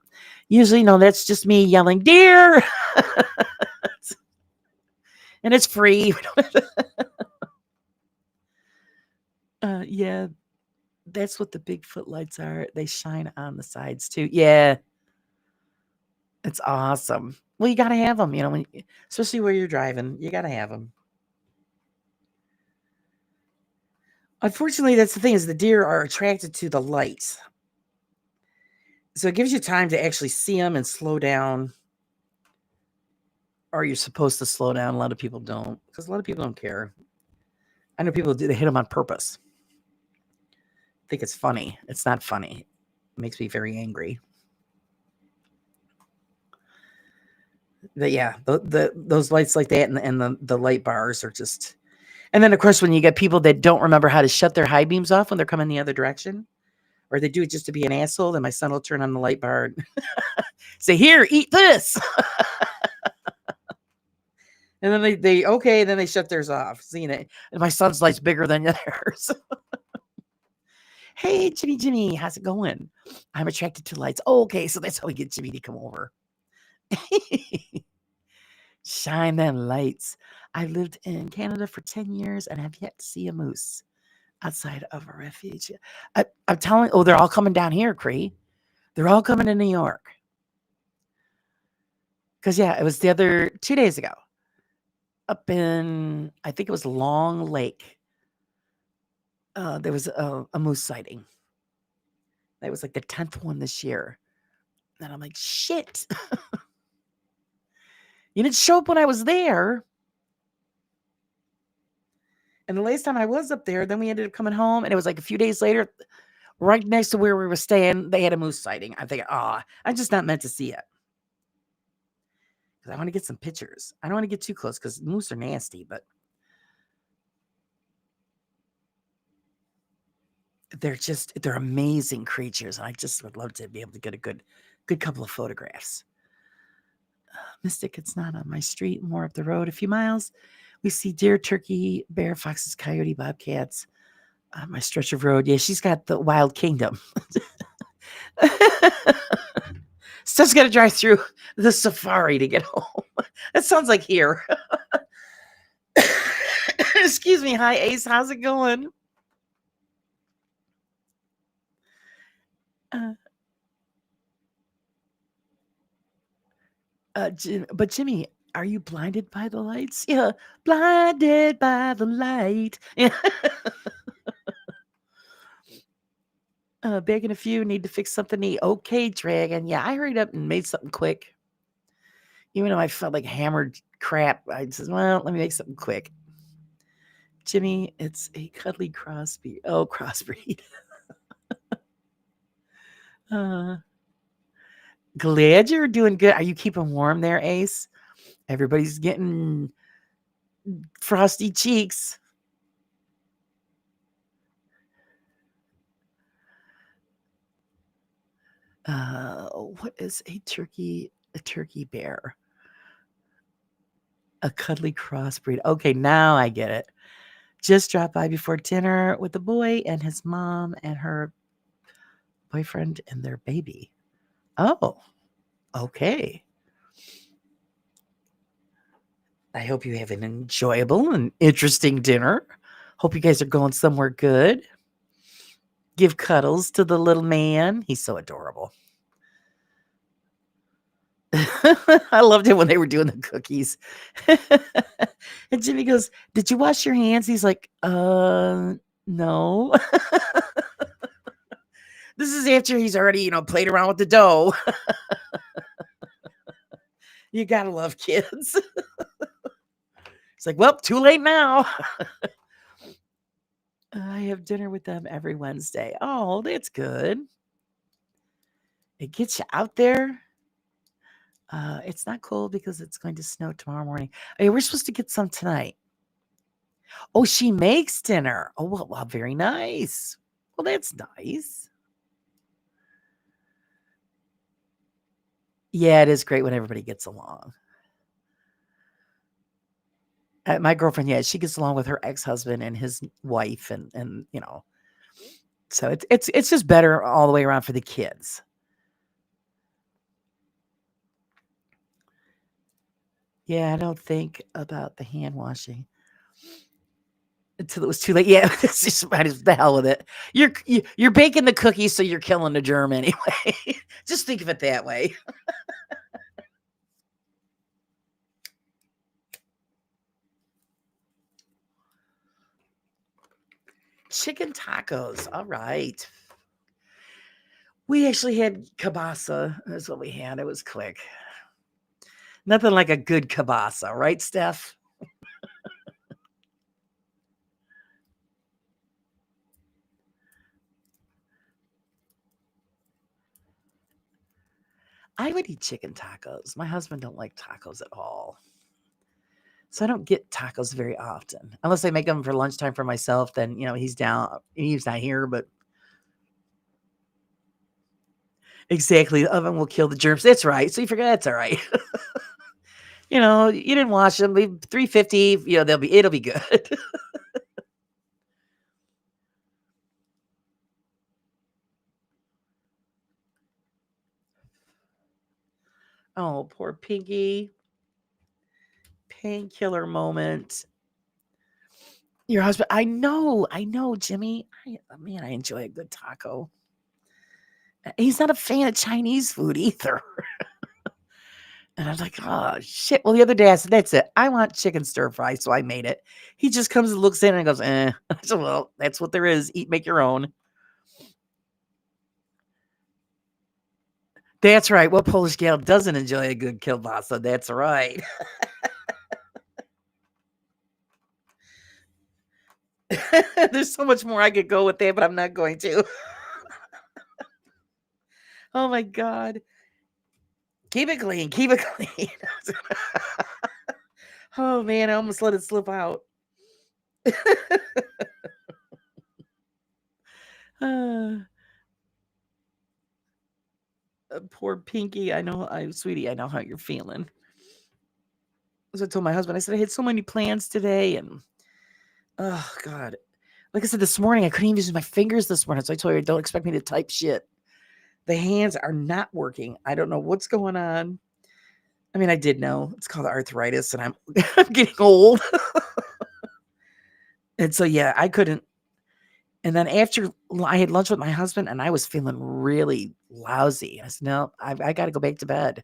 usually, no, that's just me yelling, deer! And it's free. Yeah, that's what the Bigfoot lights are. They shine on the sides too. Yeah, it's awesome. Well, you got to have them, especially where you're driving. You got to have them. Unfortunately, that's the thing, is the deer are attracted to the lights. So it gives you time to actually see them and slow down. Or you're supposed to slow down. A lot of people don't, because a lot of people don't care. I know people do. They hit them on purpose. I think it's funny. It's not funny. It makes me very angry. But yeah, those lights like that and the light bars are just... And then, of course, when you get people that don't remember how to shut their high beams off when they're coming the other direction, or they do it just to be an asshole, then my son will turn on the light bar and say, here, eat this. And then then they shut theirs off. Seeing it. And my son's light's bigger than theirs. Hey, Jimmy, how's it going? I'm attracted to lights. Oh, okay, so that's how we get Jimmy to come over. Shine them lights. I lived in Canada for 10 years and have yet to see a moose outside of a refuge. I'm telling... Oh, they're all coming down here, Cree. They're all coming to New York. Because, yeah, it was the other 2 days ago. Up in, I think it was Long Lake. There was a moose sighting. That was like the 10th one this year. And I'm like, shit. You didn't show up when I was there. And the last time I was up there, then we ended up coming home, and it was like a few days later, right next to where we were staying, they had a moose sighting. I'm thinking, I'm just not meant to see it. Because I want to get some pictures. I don't want to get too close because moose are nasty, but they're amazing creatures. And I just would love to be able to get a good couple of photographs. Mystic, it's not on my street, more up the road a few miles. We see deer, turkey, bear, foxes, coyote, bobcats on my stretch of road. Yeah, she's got the wild kingdom. Steph's got to drive through the safari to get home. That sounds like here. Excuse me. Hi, Ace. How's it going? But Jimmy, are you blinded by the lights? Yeah, blinded by the light. Yeah. Begging a few, need to fix something neat. Okay, Dragon. Yeah, I hurried up and made something quick. Even though I felt like hammered crap, I said, well, let me make something quick. Jimmy, it's a cuddly crossbreed. Oh, crossbreed. Glad you're doing good. Are you keeping warm there, Ace? Everybody's getting frosty cheeks. What is a turkey bear? A cuddly crossbreed. Okay, now I get it. Just dropped by before dinner with the boy and his mom and her boyfriend and their baby. Oh, okay. I hope you have an enjoyable and interesting dinner. Hope you guys are going somewhere good. Give cuddles to the little man. He's so adorable. I loved it when they were doing the cookies. And Jimmy goes, did you wash your hands? He's like, no. This is after he's already, played around with the dough. You gotta love kids. It's like, well, too late now. I have dinner with them every Wednesday. Oh, that's good. It gets you out there. It's not cold because it's going to snow tomorrow morning. Hey, we're supposed to get some tonight. Oh, she makes dinner. Oh, well, very nice. Well, that's nice. Yeah, it is great when everybody gets along. My girlfriend, yeah, she gets along with her ex-husband and his wife, and so it's just better all the way around for the kids. Yeah, I don't think about the hand washing until it was too late. Yeah, it's just might as the hell with it. You're baking the cookies, so you're killing the germ anyway. Just think of it that way. Chicken tacos. All right. We actually had kielbasa. That's what we had. It was quick. Nothing like a good kielbasa, right, Steph? I would eat chicken tacos. My husband don't like tacos at all. So I don't get tacos very often. Unless I make them for lunchtime for myself, then he's down. He's not here, but exactly. The oven will kill the germs. That's right. So you forget that's all right. You didn't wash them. Leave 350. It'll be good. Oh, poor Pinky. Painkiller moment. Your husband. I know, Jimmy. Man, I enjoy a good taco. He's not a fan of Chinese food either. And I was like, oh shit. Well, the other day I said, that's it. I want chicken stir fry. So I made it. He just comes and looks in and goes, eh. I said, well, that's what there is. Eat, make your own. That's right. What Polish gal doesn't enjoy a good kielbasa? That's right. There's so much more I could go with that, but I'm not going to. Oh my God. Keep it clean. Keep it clean. Oh man, I almost let it slip out. uh, Poor Pinky. Sweetie, I know how you're feeling. So I told my husband, I said, I had so many plans today. And oh God. Like I said, this morning, I couldn't even use my fingers this morning. So I told her, don't expect me to type shit. The hands are not working. I don't know what's going on. I mean, I did know it's called arthritis, and I'm I'm getting old. And so yeah, I couldn't. And then after I had lunch with my husband, and I was feeling really lousy. I said, no, I got to go back to bed.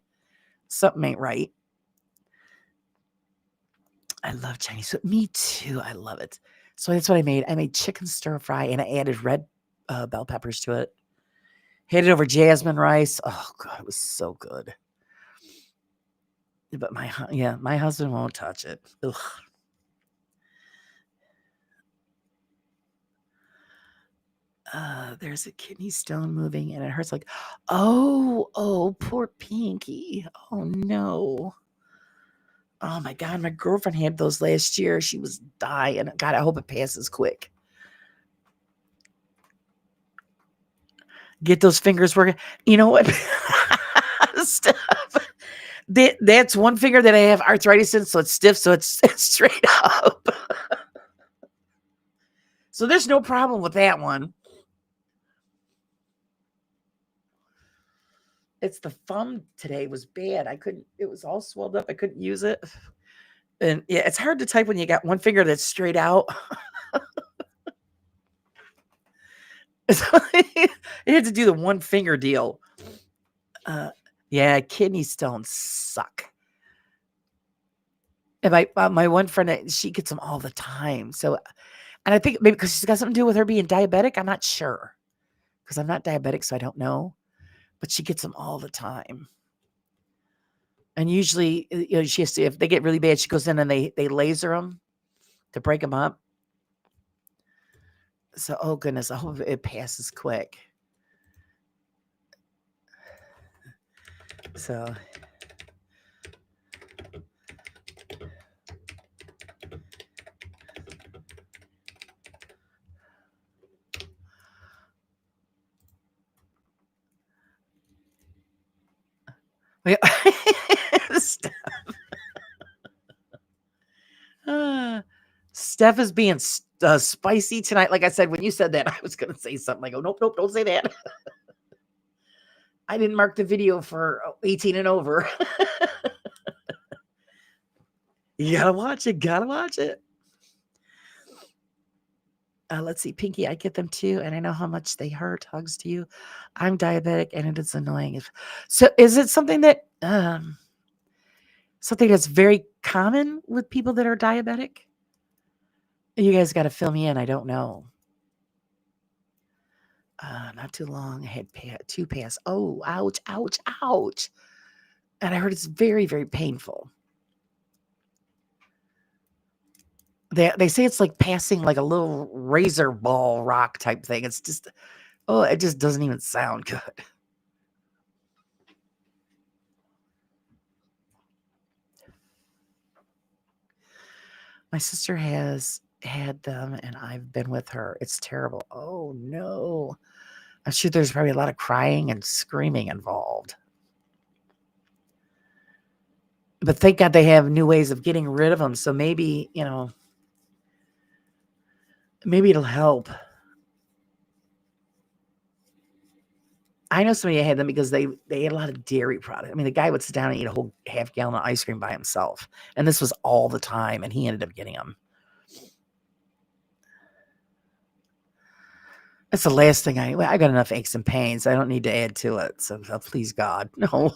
Something ain't right. I love Chinese food. Me too. I love it. So that's what I made. I made chicken stir fry, and I added red bell peppers to it. Had it over jasmine rice. Oh God, it was so good. But my husband won't touch it. Ugh. There's a kidney stone moving and it hurts like, oh, poor Pinky. Oh no. Oh my God, my girlfriend had those last year. She was dying. God, I hope it passes quick. Get those fingers working. You know what? Stop. That's one finger that I have arthritis in, so it's stiff, so it's straight up. So there's no problem with that one. It's the thumb today was bad. It was all swelled up. I couldn't use it. And yeah, it's hard to type when you got one finger that's straight out. So you had to do the one finger deal. Yeah, kidney stones suck. And my one friend, she gets them all the time. So, and I think maybe because she's got something to do with her being diabetic. I'm not sure. because I'm not diabetic, so I don't know. But she gets them all the time. And usually, she has to, if they get really bad, she goes in and they laser them to break them up. So, oh goodness, I hope it passes quick. So, yeah. Steph. Steph is being spicy tonight. Like I said, when you said that, I was going to say something. I go, nope, don't say that. I didn't mark the video for 18 and over. You gotta watch it. Let's see, Pinky, I get them too, and I know how much they hurt. Hugs to you. I'm diabetic, and it is annoying. So, is it something that something that's very common with people that are diabetic? You guys got to fill me in. I don't know. Not too long. I had 2 pass. Oh, ouch, ouch, ouch. And I heard it's very, very painful. They say it's like passing like a little razor ball rock type thing. It's just, oh, it just doesn't even sound good. My sister has had them and I've been with her. It's terrible. Oh no. I'm sure there's probably a lot of crying and screaming involved. But thank God they have new ways of getting rid of them. So maybe, maybe it'll help. I know somebody had them because they ate a lot of dairy products. I mean, the guy would sit down and eat a whole half gallon of ice cream by himself. And this was all the time. And he ended up getting them. That's the last thing I got enough aches and pains. I don't need to add to it. So please God, no.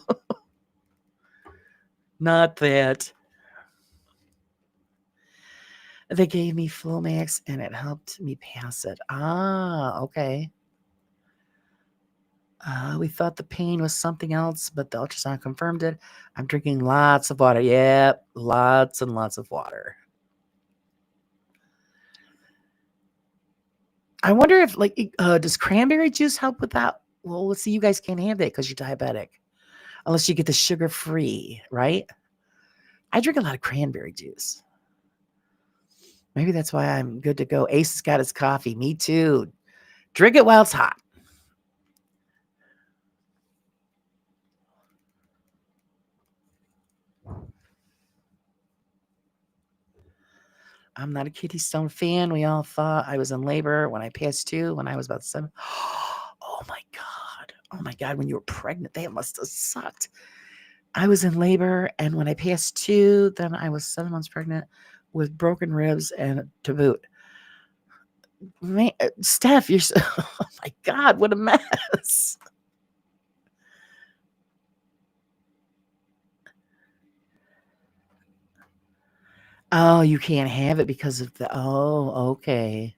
Not that. They gave me Flomax and it helped me pass it. Ah, okay. We thought the pain was something else, but the ultrasound confirmed it. I'm drinking lots of water. Yep, lots and lots of water. I wonder if, does cranberry juice help with that? Well, let's see. You guys can't have that because you're diabetic, unless you get the sugar-free, right? I drink a lot of cranberry juice. Maybe that's why I'm good to go. Ace has got his coffee. Me too. Drink it while it's hot. I'm not a Kidney Stone fan. We all thought I was in labor when I passed 2 when I was about 7. Oh my God. Oh my God. When you were pregnant, that must have sucked. I was in labor, and when I passed 2, then I was 7 months pregnant with broken ribs and to boot. Man, Steph, you're so, oh my God, what a mess. Oh, you can't have it because of the, oh, okay.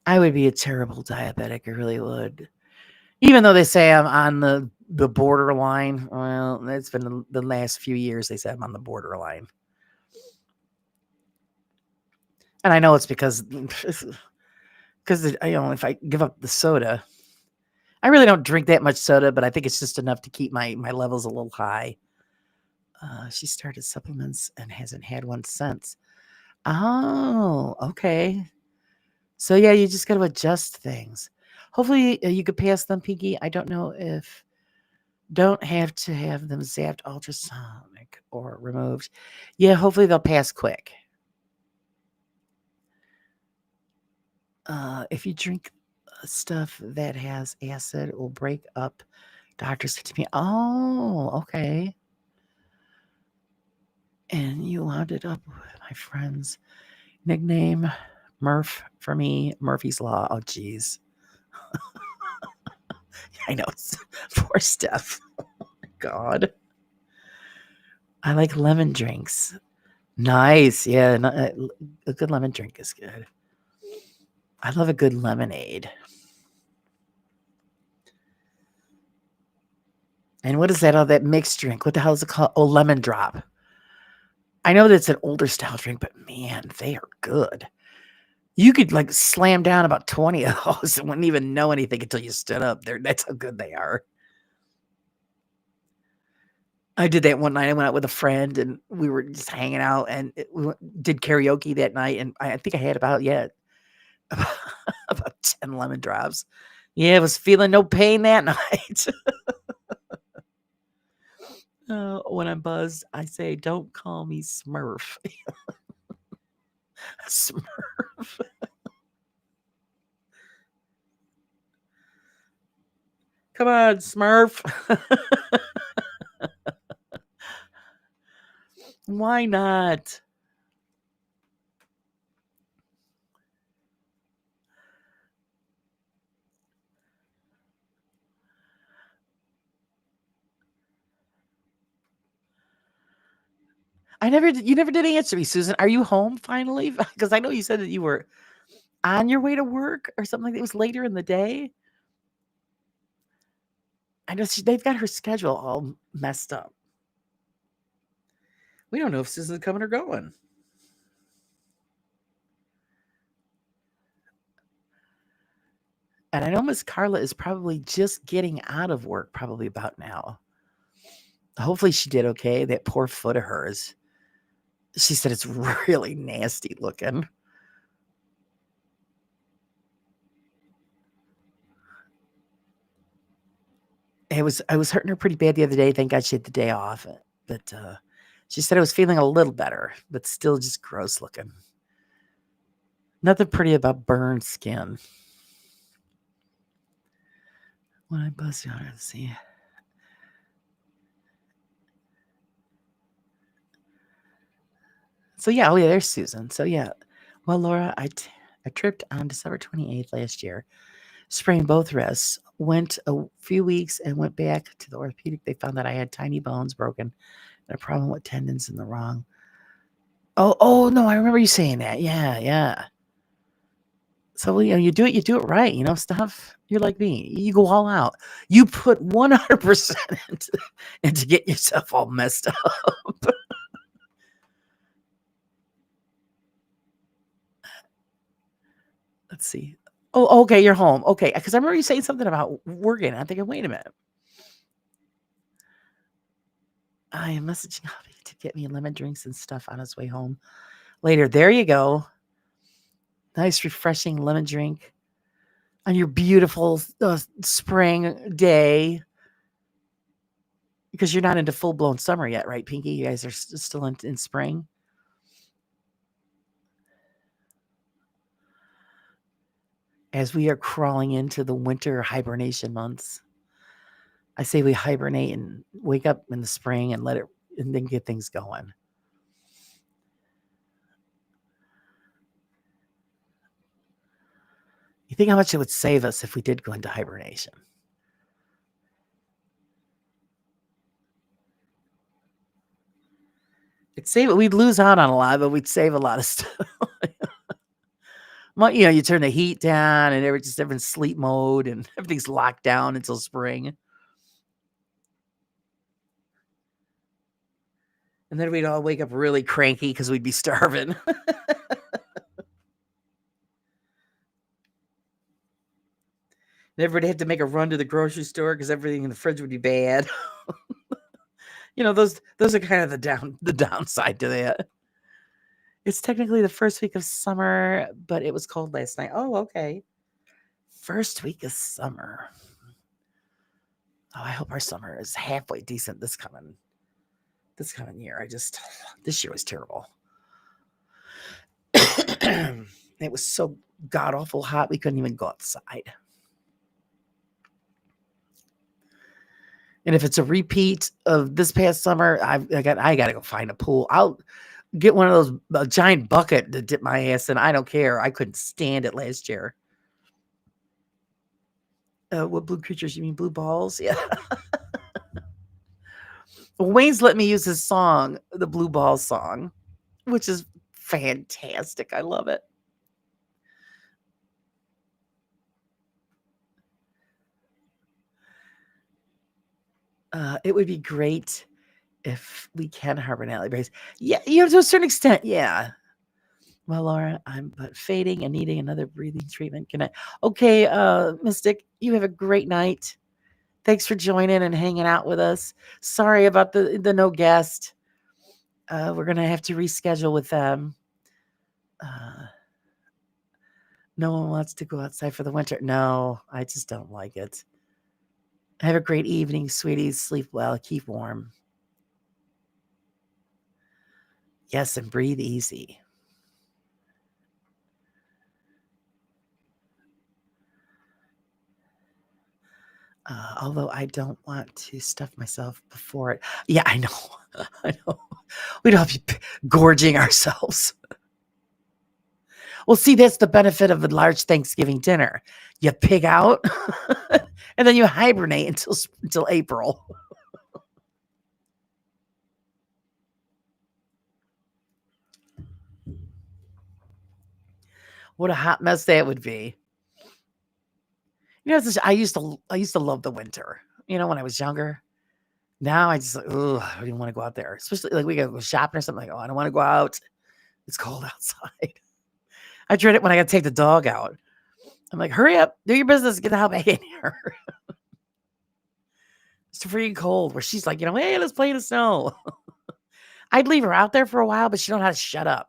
I would be a terrible diabetic. I really would. Even though they say I'm on the borderline. Well, it's been the last few years they said I'm on the borderline. And I know it's because if I give up the soda, I really don't drink that much soda, but I think it's just enough to keep my levels a little high. She started supplements and hasn't had one since. Oh, okay. So yeah, you just got to adjust things. Hopefully you could pass them, Pinky. I don't know if don't have to have them zapped ultrasonic or removed. Yeah, hopefully they'll pass quick. If you drink stuff that has acid, it will break up. Doctors said to me, oh, okay. And you wound it up with my friend's nickname, Murph, for me, Murphy's Law. Oh, geez. I know. Poor Steph. Oh, my God. I like lemon drinks. Nice. Yeah, a good lemon drink is good. I love a good lemonade. And what is that? Oh, that mixed drink. What the hell is it called? Oh, lemon drop. I know that's an older style drink, but man, they are good. You could like slam down about 20 of those and wouldn't even know anything until you stood up. That's how good they are. I did that one night. I went out with a friend and we were just hanging out and did karaoke that night. And I think I had about, about 10 lemon drops. Yeah, I was feeling no pain that night. When I'm buzzed, I say, don't call me Smurf. Smurf. Come on, Smurf. Why not? You never did answer me, Susan. Are you home finally? Because I know you said that you were on your way to work or something like that. It was later in the day. I know they've got her schedule all messed up. We don't know if Susan's coming or going. And I know Miss Carla is probably just getting out of work, probably about now. Hopefully she did okay. That poor foot of hers. She said it's really nasty looking. I was hurting her pretty bad the other day. Thank God she had the day off. But she said I was feeling a little better, but still just gross looking. Nothing pretty about burned skin. When I buzz you, let's see. So yeah, oh yeah, there's Susan. So yeah, well, Laura, I tripped on December 28th last year, sprained both wrists, went a few weeks and went back to the orthopedic. They found that I had tiny bones broken and a problem with tendons in the wrong. Oh no, I remember you saying that. Yeah. So you do it right. Stuff. You're like me. You go all out. You put 100% into getting yourself all messed up. Let's see. Oh, okay, you're home. Okay, because I remember you saying something about working. I'm thinking, wait a minute. I am messaging Hubby to get me lemon drinks and stuff on his way home later. There you go. Nice, refreshing lemon drink on your beautiful spring day. Because you're not into full blown summer yet, right, Pinky? You guys are still in spring. As we are crawling into the winter hibernation months, I say we hibernate and wake up in the spring and and then get things going. You think how much it would save us if we did go into hibernation? We'd lose out on a lot, but we'd save a lot of stuff. Well, you turn the heat down and everyone's sleep mode and everything's locked down until spring. And then we'd all wake up really cranky because we'd be starving. And everybody had to make a run to the grocery store because everything in the fridge would be bad. Those are kind of the downside to that. It's technically the first week of summer, but it was cold last night. Oh, okay. First week of summer. Oh, I hope our summer is halfway decent this coming year. This year was terrible. It was so god awful hot we couldn't even go outside. And if it's a repeat of this past summer, I got to go find a pool. I'll get one of those a giant bucket to dip my ass in. I don't care. I couldn't stand it last year. What blue creatures? You mean blue balls? Yeah. Wayne's let me use his song, the Blue Balls song, which is fantastic. I love it. It would be great if we can harbor an alley breeze. Yeah, to a certain extent, yeah. Well, Laura, I'm but fading and needing another breathing treatment. Good night. Okay, Mystic, you have a great night. Thanks for joining and hanging out with us. Sorry about the no guest. We're gonna have to reschedule with them. Uh, no one wants to go outside for the winter. No, I just don't like it. Have a great evening, sweeties. Sleep well. Keep warm. Yes, and breathe easy. Although I don't want to stuff myself before it. Yeah, I know. I know. We don't be gorging ourselves. Well, see, that's the benefit of a large Thanksgiving dinner. You pig out, and then you hibernate until April. What a hot mess that would be. I used to love the winter. When I was younger. Now I just like, ugh, I don't even want to go out there. Especially like we gotta go shopping or something. Like, oh, I don't want to go out. It's cold outside. I dread it when I gotta take the dog out. I'm like, hurry up, do your business, get the hell back in here. It's freaking cold. Where she's like, hey, let's play in the snow. I'd leave her out there for a while, but she don't know how to shut up.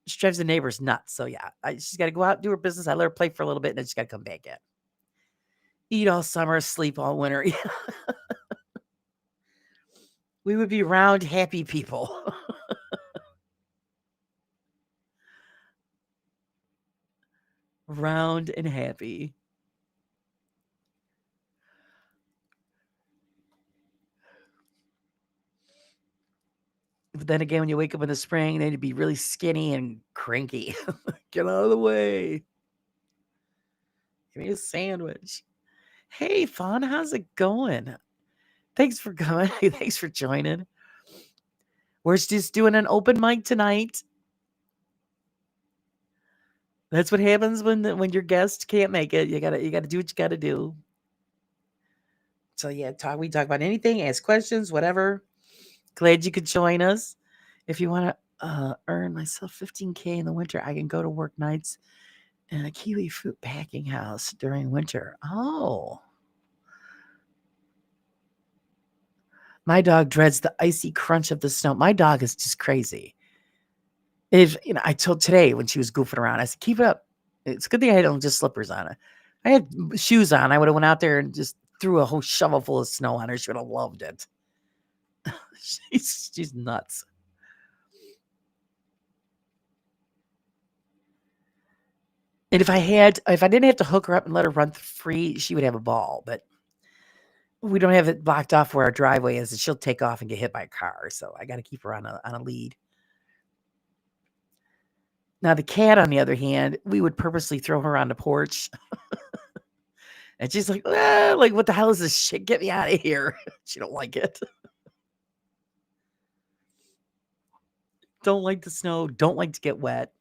She drives the neighbors nuts. So yeah, she's got to go out, do her business. I let her play for a little bit, and then she's got to come back in. Eat all summer, sleep all winter. We would be round, happy people. Round and happy. But then again, when you wake up in the spring, then you'd be really skinny and cranky. Get out of the way. Give me a sandwich. Hey, Fawn, how's it going? Thanks for coming. Thanks for joining. We're just doing an open mic tonight. That's what happens when your guest can't make it. You gotta do what you gotta do. So yeah, we talk about anything, ask questions, whatever. Glad you could join us. If you want to earn myself 15K in the winter, I can go to work nights in a kiwi fruit packing house during winter. Oh. My dog dreads the icy crunch of the snow. My dog is just crazy. If I told today when she was goofing around, I said, keep it up. It's a good thing I had just slippers on it. I had shoes on. I would have went out there and just threw a whole shovel full of snow on her. She would have loved it. she's nuts. And if I didn't have to hook her up and let her run free, she would have a ball. But we don't have it blocked off where our driveway is, and she'll take off and get hit by a car. So I got to keep her on a lead. Now the cat, on the other hand, we would purposely throw her on the porch. And she's like, like, what the hell is this shit? Get me out of here. She don't like it. Don't like the snow. Don't like to get wet.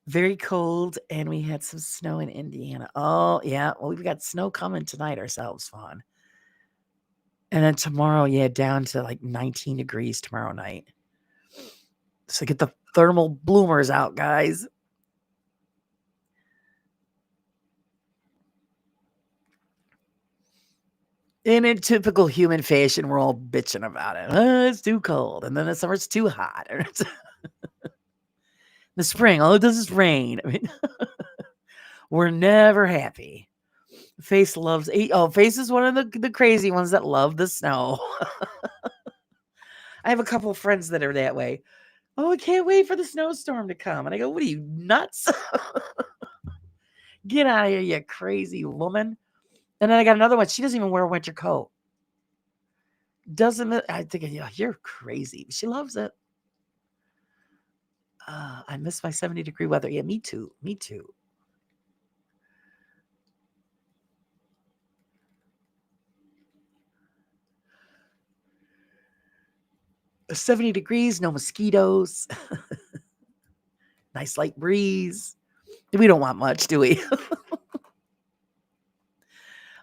Very cold, and we had some snow in Indiana. Oh, yeah. Well, we've got snow coming tonight ourselves, Fawn. And then tomorrow, yeah, down to like 19 degrees tomorrow night. So get the thermal bloomers out, guys. And in typical human fashion, we're all bitching about it. It's too cold. And then the summer, it's too hot. The spring, all it does is rain. I mean, we're never happy. Face loves. Face is one of the crazy ones that love the snow. I have a couple of friends that are that way. Oh, I can't wait for the snowstorm to come. And I go, what are you, nuts? Get out of here, you crazy woman. And then I got another one. She doesn't even wear a winter coat. I think, you're crazy. She loves it. I miss my 70-degree weather. Yeah, me too. Me too. Uh, 70 degrees, no mosquitoes. Nice light breeze. We don't want much, do we?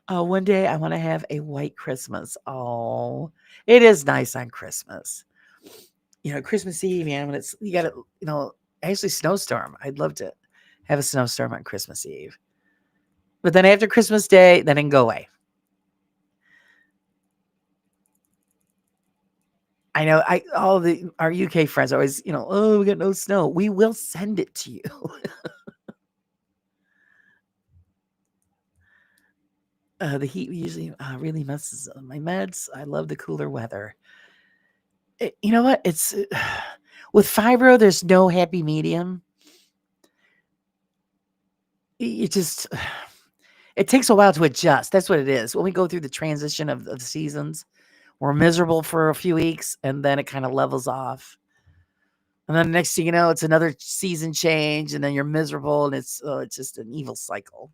One day I want to have a white Christmas. Oh, it is nice on Christmas. Christmas Eve, man, when you got to, actually snowstorm. I'd love to have a snowstorm on Christmas Eve. But then after Christmas Day, then it can go away. I know all our UK friends always, oh, we got no snow. We will send it to you. The heat usually really messes up my meds. I love the cooler weather. You know what? It's with fibro, there's no happy medium. It just it takes a while to adjust. That's what it is. When we go through the transition of the seasons, we're miserable for a few weeks, and then it kind of levels off. And then the next thing you know, it's another season change, and then you're miserable, and it's just an evil cycle.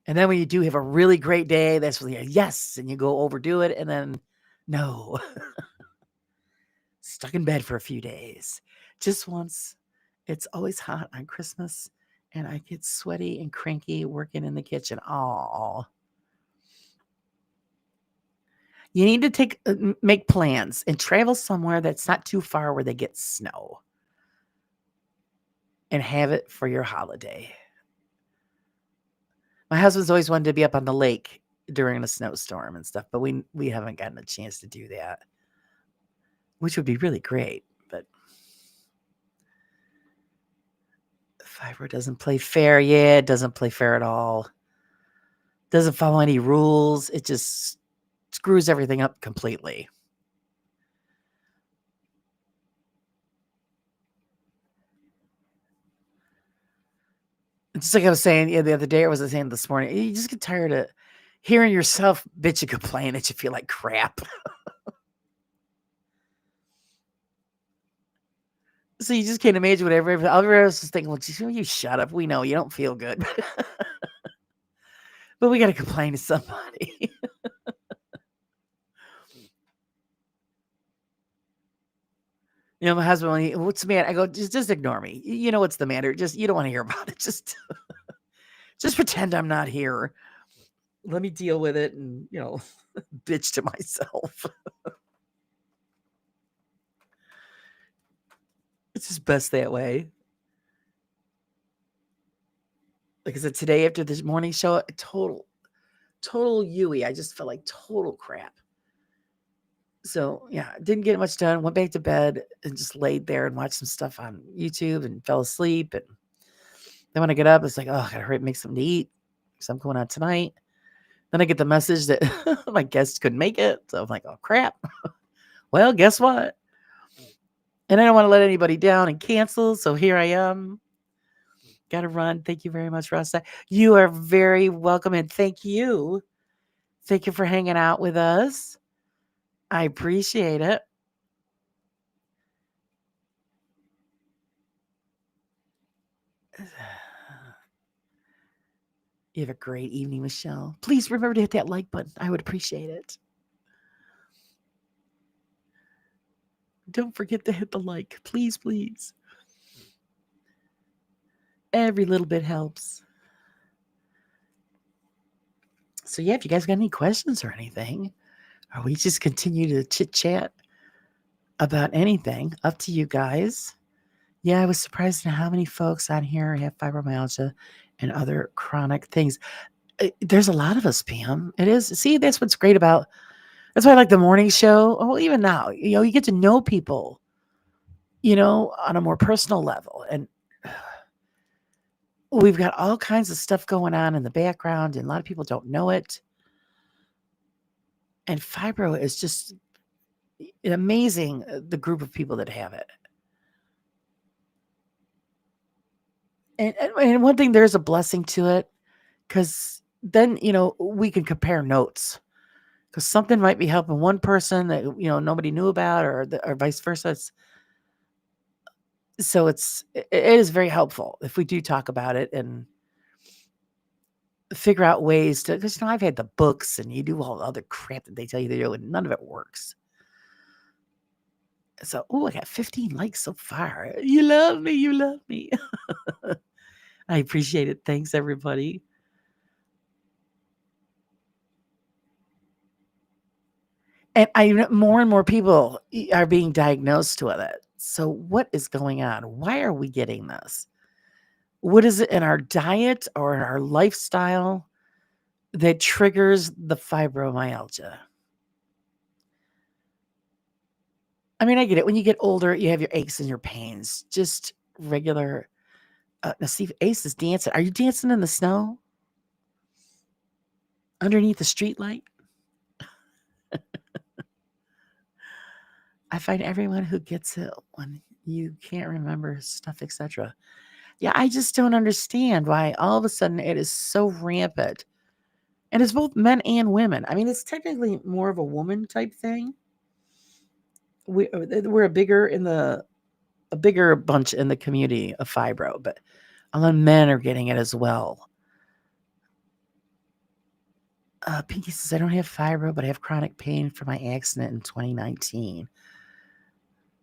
And then when you do have a really great day, that's when you're yes, and you go overdo it, and then no. Stuck in bed for a few days. Just once. It's always hot on Christmas, and I get sweaty and cranky working in the kitchen. Oh, you need to make plans and travel somewhere that's not too far where they get snow, and have it for your holiday. My husband's always wanted to be up on the lake during a snowstorm and stuff, but we haven't gotten a chance to do that, which would be really great. But Fiverr doesn't play fair. Yeah, it doesn't play fair at all. Doesn't follow any rules. It just screws everything up completely. Just like I was saying the other day, or was I saying this morning, you just get tired of hearing yourself bitch and complain that you feel like crap. So you just can't imagine what everybody else is thinking. Well, you shut up. We know you don't feel good. But we got to complain to somebody. My husband, what's the matter? I go, just ignore me. You know what's the matter? You don't want to hear about it. Just pretend I'm not here. Let me deal with it and, bitch to myself. It's just best that way. Like I said, today after this morning show, total Yui. I just felt like total crap. So yeah, didn't get much done. Went back to bed and just laid there and watched some stuff on YouTube and fell asleep. And then when I get up, it's like, oh, I gotta hurry up and make something to eat because I'm going out tonight. Then I get the message that my guests couldn't make it. So I'm like, oh crap. Well, guess what? And I don't want to let anybody down and cancel. So here I am. Gotta run. Thank you very much, Rasta. You are very welcome. And thank you. Thank you for hanging out with us. I appreciate it. You have a great evening, Michelle. Please remember to hit that like button. I would appreciate it. Don't forget to hit the like. Please, please. Every little bit helps. So yeah, if you guys got any questions or anything, or we just continue to chit-chat about anything, up to you guys. Yeah, I was surprised at how many folks on here have fibromyalgia and other chronic things. There's a lot of us, Pam. It is. See, that's what's great about. That's why I like the morning show. Well, even now, you get to know people, on a more personal level, and we've got all kinds of stuff going on in the background, and a lot of people don't know it. And fibro is just amazing. The group of people that have it. And one thing, there's a blessing to it, because then, we can compare notes, because something might be helping one person that, nobody knew about, or vice versa. So it is very helpful if we do talk about it. And figure out ways to, because I've had the books and you do all the other crap that they tell you to do, and none of it works. So, oh, I got 15 likes so far. You love me. You love me. I appreciate it. Thanks, everybody. And more and more people are being diagnosed with it. So, what is going on? Why are we getting this? What is it in our diet or in our lifestyle that triggers the fibromyalgia? I mean, I get it. When you get older, you have your aches and your pains. Just regular. Now, see, Ace is dancing. Are you dancing in the snow? Underneath the street light? I find everyone who gets it when you can't remember stuff, etc. Yeah, I just don't understand why all of a sudden it is so rampant. And it's both men and women. I mean, it's technically more of a woman type thing. We're a bigger bunch in the community of fibro, but a lot of men are getting it as well. Pinky says, I don't have fibro, but I have chronic pain from my accident in 2019.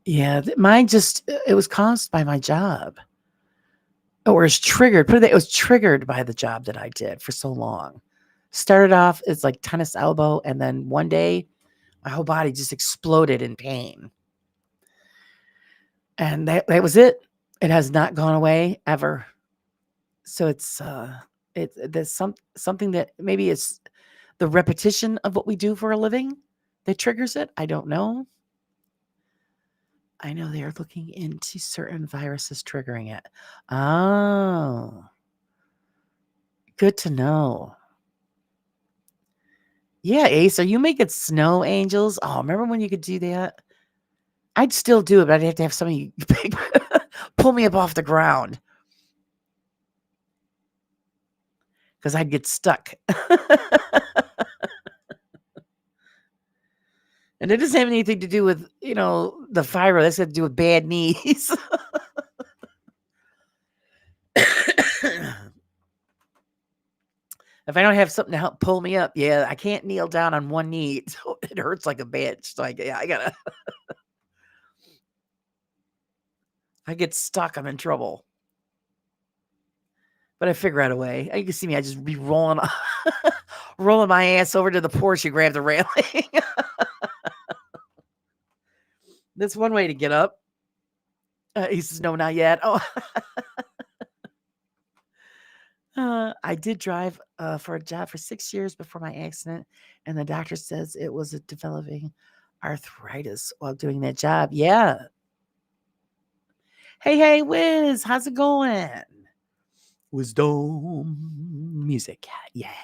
Yeah, mine it was caused by my job. Or is triggered. It was triggered by the job that I did for so long. Started off as like tennis elbow, and then one day my whole body just exploded in pain. And that was it. It has not gone away ever. So there's something that maybe it's the repetition of what we do for a living that triggers it. I don't know. I know they are looking into certain viruses triggering it. Oh, good to know. Yeah, Ace, are you making snow angels? Oh, remember when you could do that? I'd still do it, but I'd have to have somebody pull me up off the ground because I'd get stuck. And it doesn't have anything to do with, the fibro. That's got to do with bad knees. If I don't have something to help pull me up, yeah, I can't kneel down on one knee. So it hurts like a bitch. So I gotta. If I get stuck, I'm in trouble. But I figure out a way. You can see me. I just be rolling my ass over to the porch and grab the railing. That's one way to get up. He says, no, not yet. Oh, I did drive for a job for 6 years before my accident, and the doctor says it was a developing arthritis while doing that job. Yeah. Hey, Wiz, how's it going? Wisdom music. Yeah.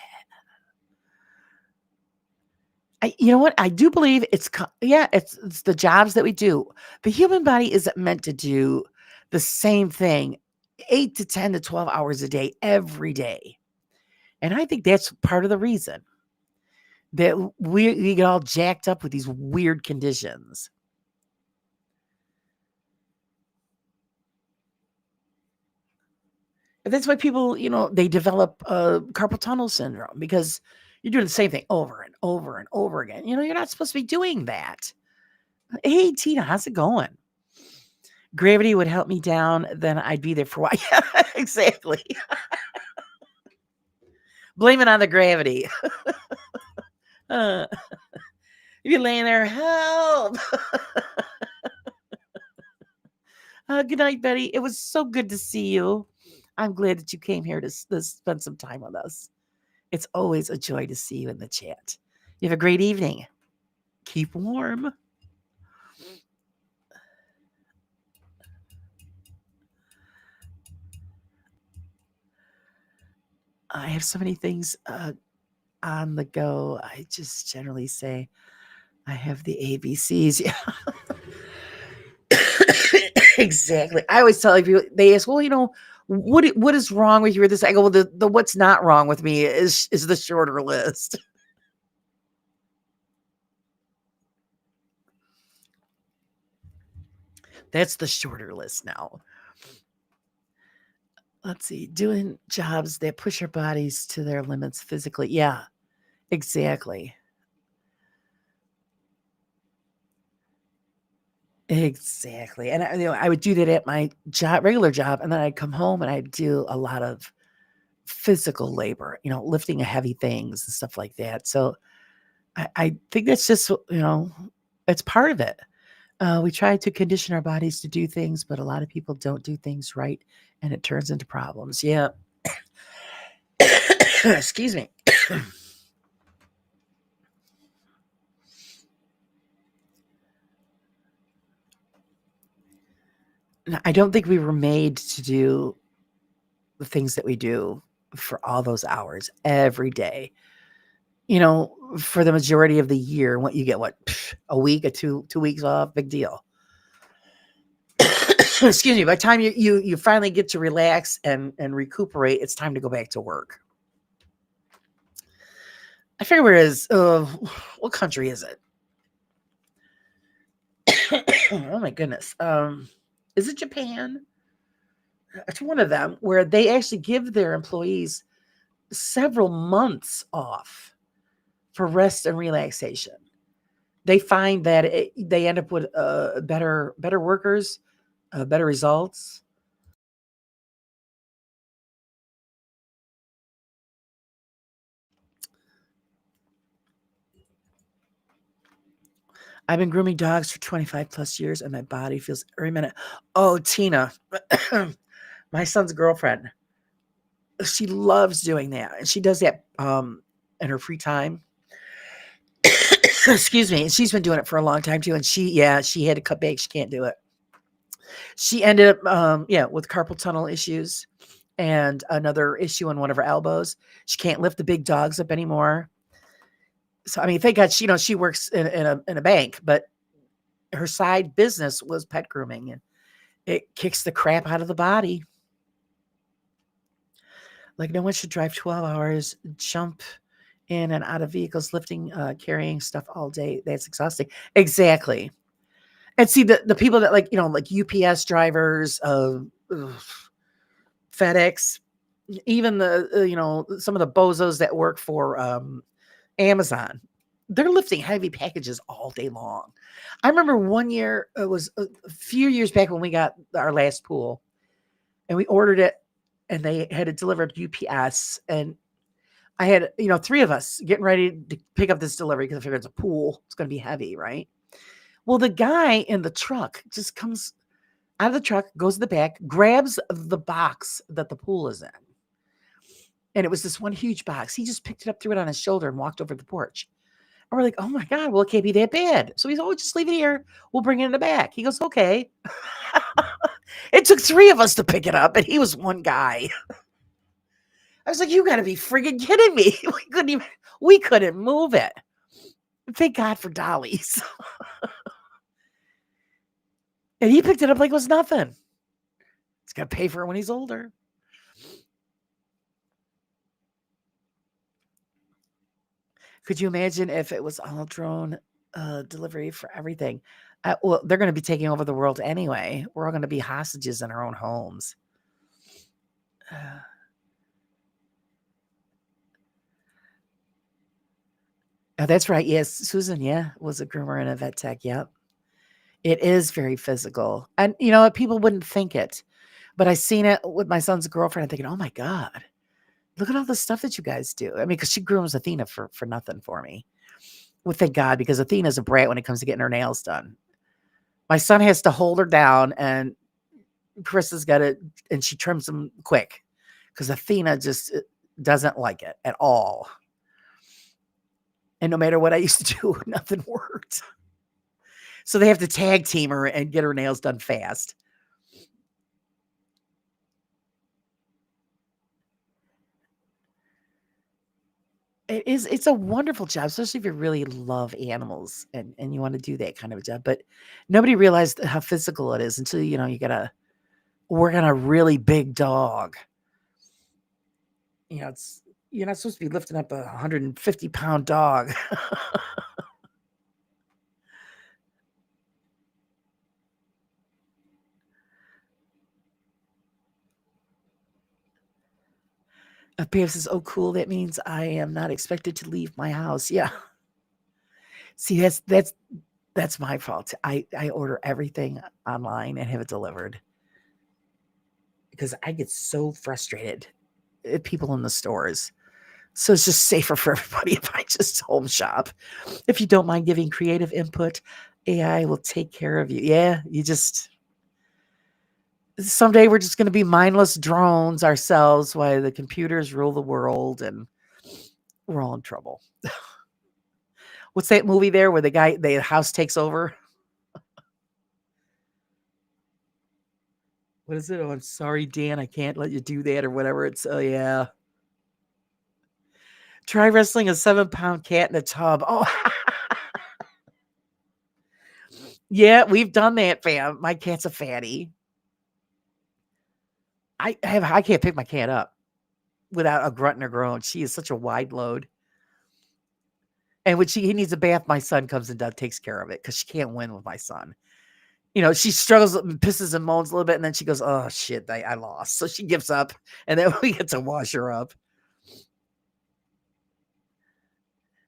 You know what? I do believe it's the jobs that we do. The human body isn't meant to do the same thing 8 to 10 to 12 hours a day every day. And I think that's part of the reason that we get all jacked up with these weird conditions. And that's why people, they develop carpal tunnel syndrome because you're doing the same thing over and over and over again. You're not supposed to be doing that. Hey, Tina, how's it going? Gravity would help me down, then I'd be there for a while. Yeah, exactly. Blame it on the gravity. You'd be laying there, help. Good night, Betty. It was so good to see you. I'm glad that you came here to spend some time with us. It's always a joy to see you in the chat. You have a great evening. Keep warm. I have so many things on the go. I just generally say I have the ABCs. Yeah. Exactly. I always tell people, they ask, well, what is wrong with you with this? I go, well, the what's not wrong with me is the shorter list. That's the shorter list now. let's see, doing jobs that push our bodies to their limits physically. Yeah, exactly. Exactly. And I would do that at my job, regular job, and then I'd come home and I'd do a lot of physical labor, lifting heavy things and stuff like that. So I think that's just, it's part of it. We try to condition our bodies to do things, but a lot of people don't do things right, and it turns into problems. Yeah. Excuse me. I don't think we were made to do the things that we do for all those hours every day. For the majority of the year, what you get, a week, 2 weeks off, big deal. Excuse me. By the time you finally get to relax and recuperate, it's time to go back to work. I figure where it is. What country is it? Oh my goodness. Is it Japan? It's one of them where they actually give their employees several months off for rest and relaxation. They find that they end up with better workers, better results. I've been grooming dogs for 25 plus years, and my body feels every minute. Oh, Tina, my son's girlfriend, she loves doing that, and she does that in her free time. Excuse me. And she's been doing it for a long time too. And she had to cut back. She can't do it. She ended up, with carpal tunnel issues and another issue in one of her elbows. She can't lift the big dogs up anymore. So I mean, thank God she works in a bank, but her side business was pet grooming, and it kicks the crap out of the body. Like no one should drive 12 hours, jump in and out of vehicles, lifting, carrying stuff all day. That's exhausting. Exactly. And see the people that like UPS drivers, FedEx, even the some of the bozos that work for Amazon, they're lifting heavy packages all day long. I remember one year, it was a few years back when we got our last pool, and we ordered it, and they had it delivered UPS, and I had three of us getting ready to pick up this delivery because I figured it's a pool, it's going to be heavy, right? Well, the guy in the truck just comes out of the truck, goes to the back, grabs the box that the pool is in. And it was this one huge box. He just picked it up, threw it on his shoulder, and walked over to the porch. And we're like, oh my God, well, it can't be that bad. So he's, oh, just leave it here. We'll bring it in the back. He goes, okay. It took three of us to pick it up, and he was one guy. I was like, you got to be friggin' kidding me. We couldn't move it. Thank God for dollies. And he picked it up like it was nothing. He's got to pay for it when he's older. Could you imagine if it was all drone delivery for everything? Well, they're going to be taking over the world anyway. We're all going to be hostages in our own homes. Oh, that's right. Yes, Susan, was a groomer and a vet tech. Yep. It is very physical. And you know what? People wouldn't think it. But I seen it with my son's girlfriend. I'm thinking, oh my God, look at all the stuff that you guys do. I mean, because she grooms Athena for nothing for me. Well, thank God, because Athena's a brat when it comes to getting her nails done. My son has to hold her down, and Chris has got it, and she trims them quick because Athena just doesn't like it at all. And no matter what I used to do, nothing worked. So they have to tag team her and get her nails done fast. It's a wonderful job, especially if you really love animals and you want to do that kind of a job. But nobody realized how physical it is until you gotta work on a really big dog. It's you're not supposed to be lifting up a 150-pound dog. Pam says, "Oh, cool. That means I am not expected to leave my house." Yeah. See, that's my fault. I order everything online and have it delivered because I get so frustrated at people in the stores. So it's just safer for everybody if I just home shop. If you don't mind giving creative input, AI will take care of you. Yeah, you just someday we're just going to be mindless drones ourselves while the computers rule the world and we're all in trouble. What's that movie there where the house takes over? What is it? Oh, I'm sorry, Dan. I can't let you do that or whatever. It's, oh, yeah. Try wrestling a 7-pound cat in a tub. Oh, yeah, we've done that, fam. My cat's a fatty. I can't pick my cat up without a grunt and a groan. She is such a wide load. And when he needs a bath, my son comes and takes care of it because she can't win with my son. She struggles, pisses and moans a little bit, and then she goes, "Oh shit, I lost." So she gives up, and then we get to wash her up.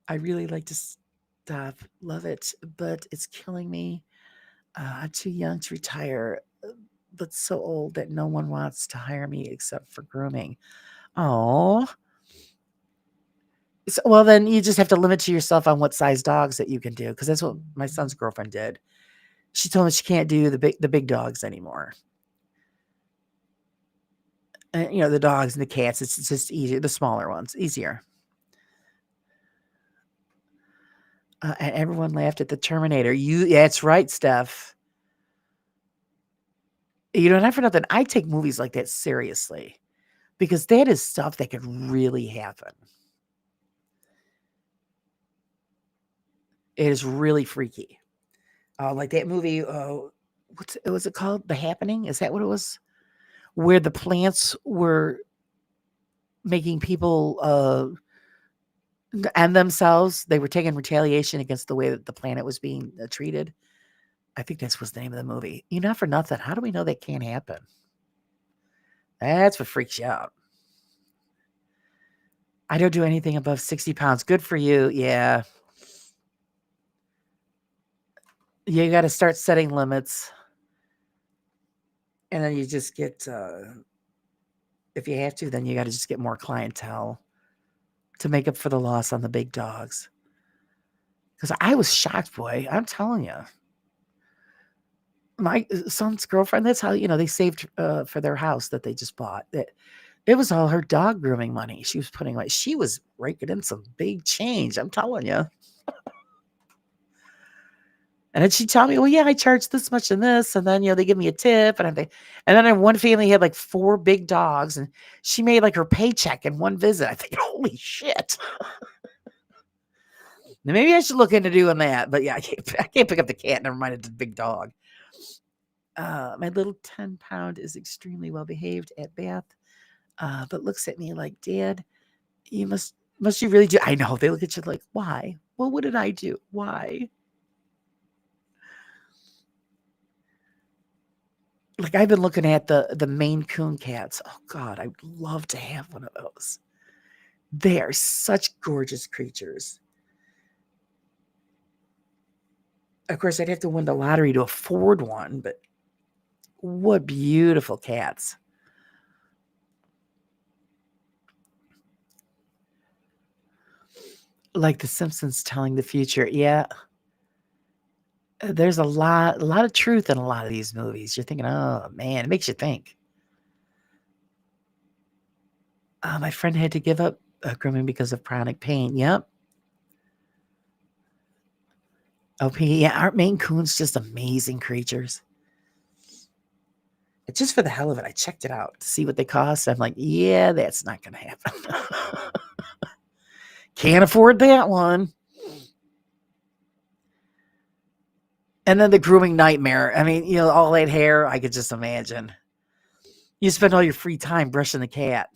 I really like to stop, love it, but it's killing me. I'm too young to retire, but so old that no one wants to hire me except for grooming. Oh, well, then you just have to limit to yourself on what size dogs that you can do, because that's what my son's girlfriend did. She told me she can't do the big dogs anymore. And, the dogs and the cats, it's just easier. The smaller ones, easier. And everyone laughed at the Terminator. Yeah, it's right, Steph. Not for nothing, I take movies like that seriously because that is stuff that could really happen. It is really freaky. Like that movie, what was it called? The Happening? Is that what it was? Where the plants were making people end themselves. They were taking retaliation against the way that the planet was being treated. I think this was the name of the movie. Not for nothing. How do we know that can't happen? That's what freaks you out. I don't do anything above 60 pounds. Good for you. Yeah. You got to start setting limits. And then you just get, if you have to, then you got to just get more clientele to make up for the loss on the big dogs. Because I was shocked, boy. I'm telling you. My son's girlfriend, that's how, they saved for their house that they just bought. It was all her dog grooming money. She was putting away. She was raking in some big change. I'm telling you. And then she'd tell me, well, yeah, I charge this much and this. And then, they give me a tip. And then one family had like 4 big dogs and she made like her paycheck in one visit. I think, holy shit. Now, maybe I should look into doing that. But yeah, I can't pick up the cat. Never mind, it's a big dog. My little 10-pound is extremely well behaved at bath, but looks at me like, Dad, you must you really do? I know. They look at you like, why? Well, what did I do? Why? Like I've been looking at the Maine Coon cats. Oh God, I'd love to have one of those. They are such gorgeous creatures. Of course, I'd have to win the lottery to afford one, but what beautiful cats. Like the Simpsons telling the future. Yeah. There's a lot of truth in a lot of these movies. You're thinking, oh man, it makes you think. My friend had to give up grooming because of chronic pain. Yep. OP. Yeah, aren't Maine Coons just amazing creatures? And just for the hell of it, I checked it out to see what they cost. I'm like, yeah, that's not going to happen. Can't afford that one. And then the grooming nightmare. I mean, all that hair, I could just imagine. You spend all your free time brushing the cat.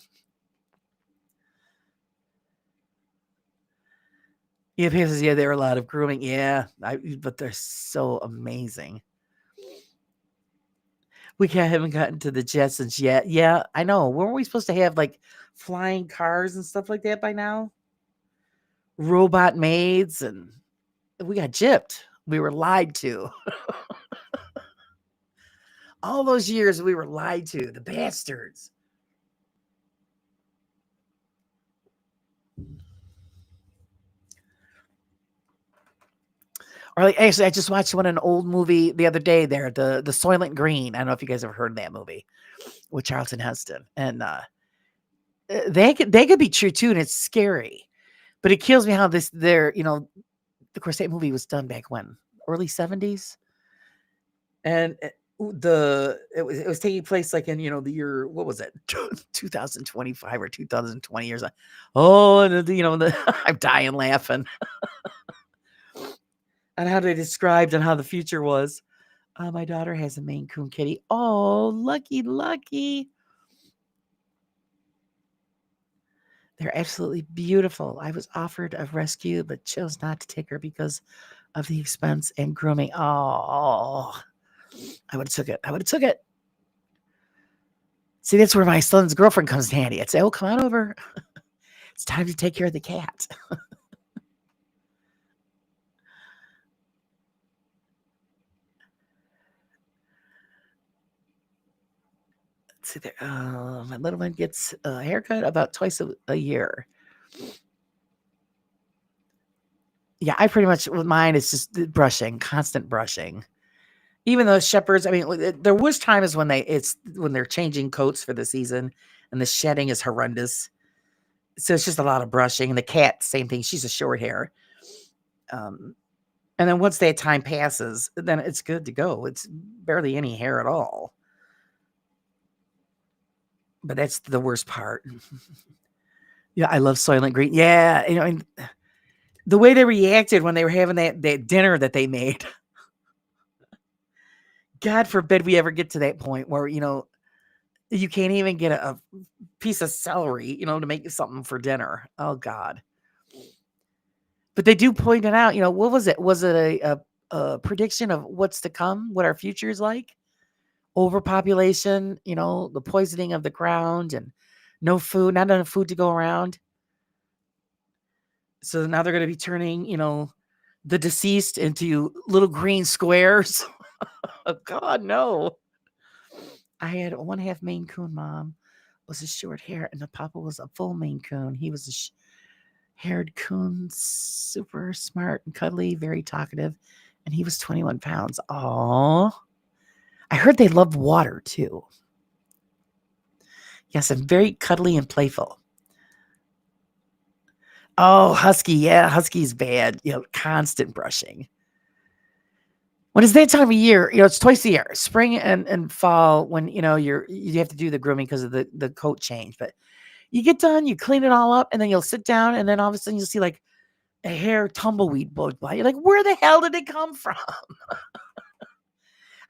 Yeah, people says, yeah, there are a lot of grooming. Yeah, but they're so amazing. haven't gotten to the Jetsons yet. Yeah, I know. Weren't we supposed to have like flying cars and stuff like that by now? Robot maids, and we got gypped. We were lied to. All those years we were lied to, the bastards. Or like, actually, I just watched an old movie the other day. There, the Soylent Green. I don't know if you guys have heard of that movie with Charlton Heston, and they could be true too, and it's scary. But it kills me how of course that movie was done back when early 70s, and it was taking place like in the year, what was it, 2025 or 2020 or something. Oh, and I'm dying laughing on how they described and how the future was. My daughter has a Maine Coon kitty. Oh, lucky, lucky. They're absolutely beautiful. I was offered a rescue, but chose not to take her because of the expense and grooming. Oh, I would have took it. I would have took it. See, that's where my son's girlfriend comes in handy. I'd say, oh, come on over. It's time to take care of the cat. See there, my little one gets a haircut about twice a year. Yeah, I pretty much, with mine, it's just brushing, constant brushing. Even those shepherds, I mean, there was times when they're changing coats for the season, and the shedding is horrendous. So it's just a lot of brushing. And the cat, same thing. She's a short hair. And then once that time passes, then it's good to go. It's barely any hair at all. But that's the worst part. Yeah, I love Soylent Green. Yeah, and the way they reacted when they were having that dinner that they made. God forbid we ever get to that point where, you can't even get a piece of celery, to make something for dinner. Oh, God. But they do point it out. What was it? Was it a prediction of what's to come, what our future is like? Overpopulation, the poisoning of the ground, and no food, not enough food to go around. So now they're going to be turning, the deceased into little green squares. Oh, God, no. I had one half Maine Coon mom, was a short hair, and the papa was a full Maine Coon. He was a haired coon, super smart and cuddly, very talkative, and he was 21 pounds. Oh, I heard they love water too. Yes, and very cuddly and playful. Oh, husky, yeah, husky's bad. Constant brushing. When it's that time of year, it's twice a year, spring and fall, when you have to do the grooming because of the coat change. But you get done, you clean it all up, and then you'll sit down, and then all of a sudden you'll see like a hair tumbleweed blows by. You're like, where the hell did it come from?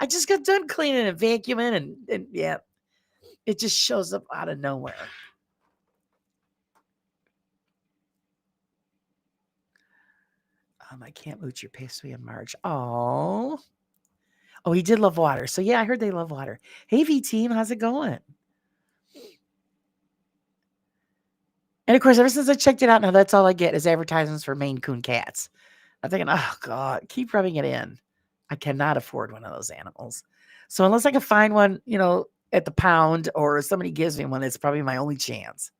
I just got done cleaning and vacuuming, and yeah, it just shows up out of nowhere. I can't mooch your passed away in March. Oh, he did love water. So yeah, I heard they love water. Hey, V team, how's it going? And of course, ever since I checked it out, now that's all I get is advertisements for Maine Coon cats. I'm thinking, oh God, keep rubbing it in. I cannot afford one of those animals. So unless I can find one, at the pound, or somebody gives me one, it's probably my only chance.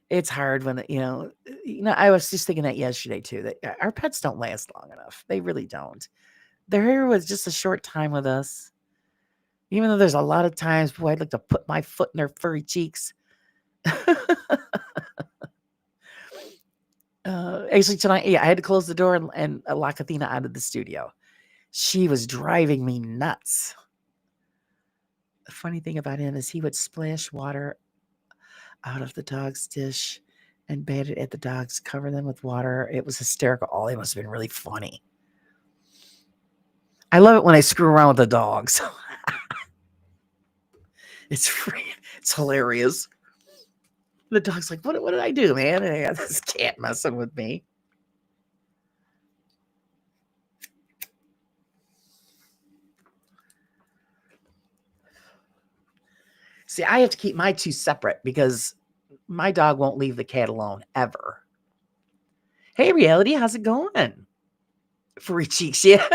It's hard when, I was just thinking that yesterday too, that our pets don't last long enough. They really don't. They're here with just a short time with us. Even though there's a lot of times, boy, I'd like to put my foot in their furry cheeks. Actually, tonight, yeah, I had to close the door and lock Athena out of the studio. She was driving me nuts. The funny thing about him is he would splash water out of the dog's dish and bat it at the dogs, cover them with water. It was hysterical. Oh, it must have been really funny. I love it when I screw around with the dogs. It's hilarious. The dog's like, what did I do, man? And I got this cat messing with me. See, I have to keep my two separate because my dog won't leave the cat alone ever. Hey, Reality, how's it going? Furry cheeks, yeah.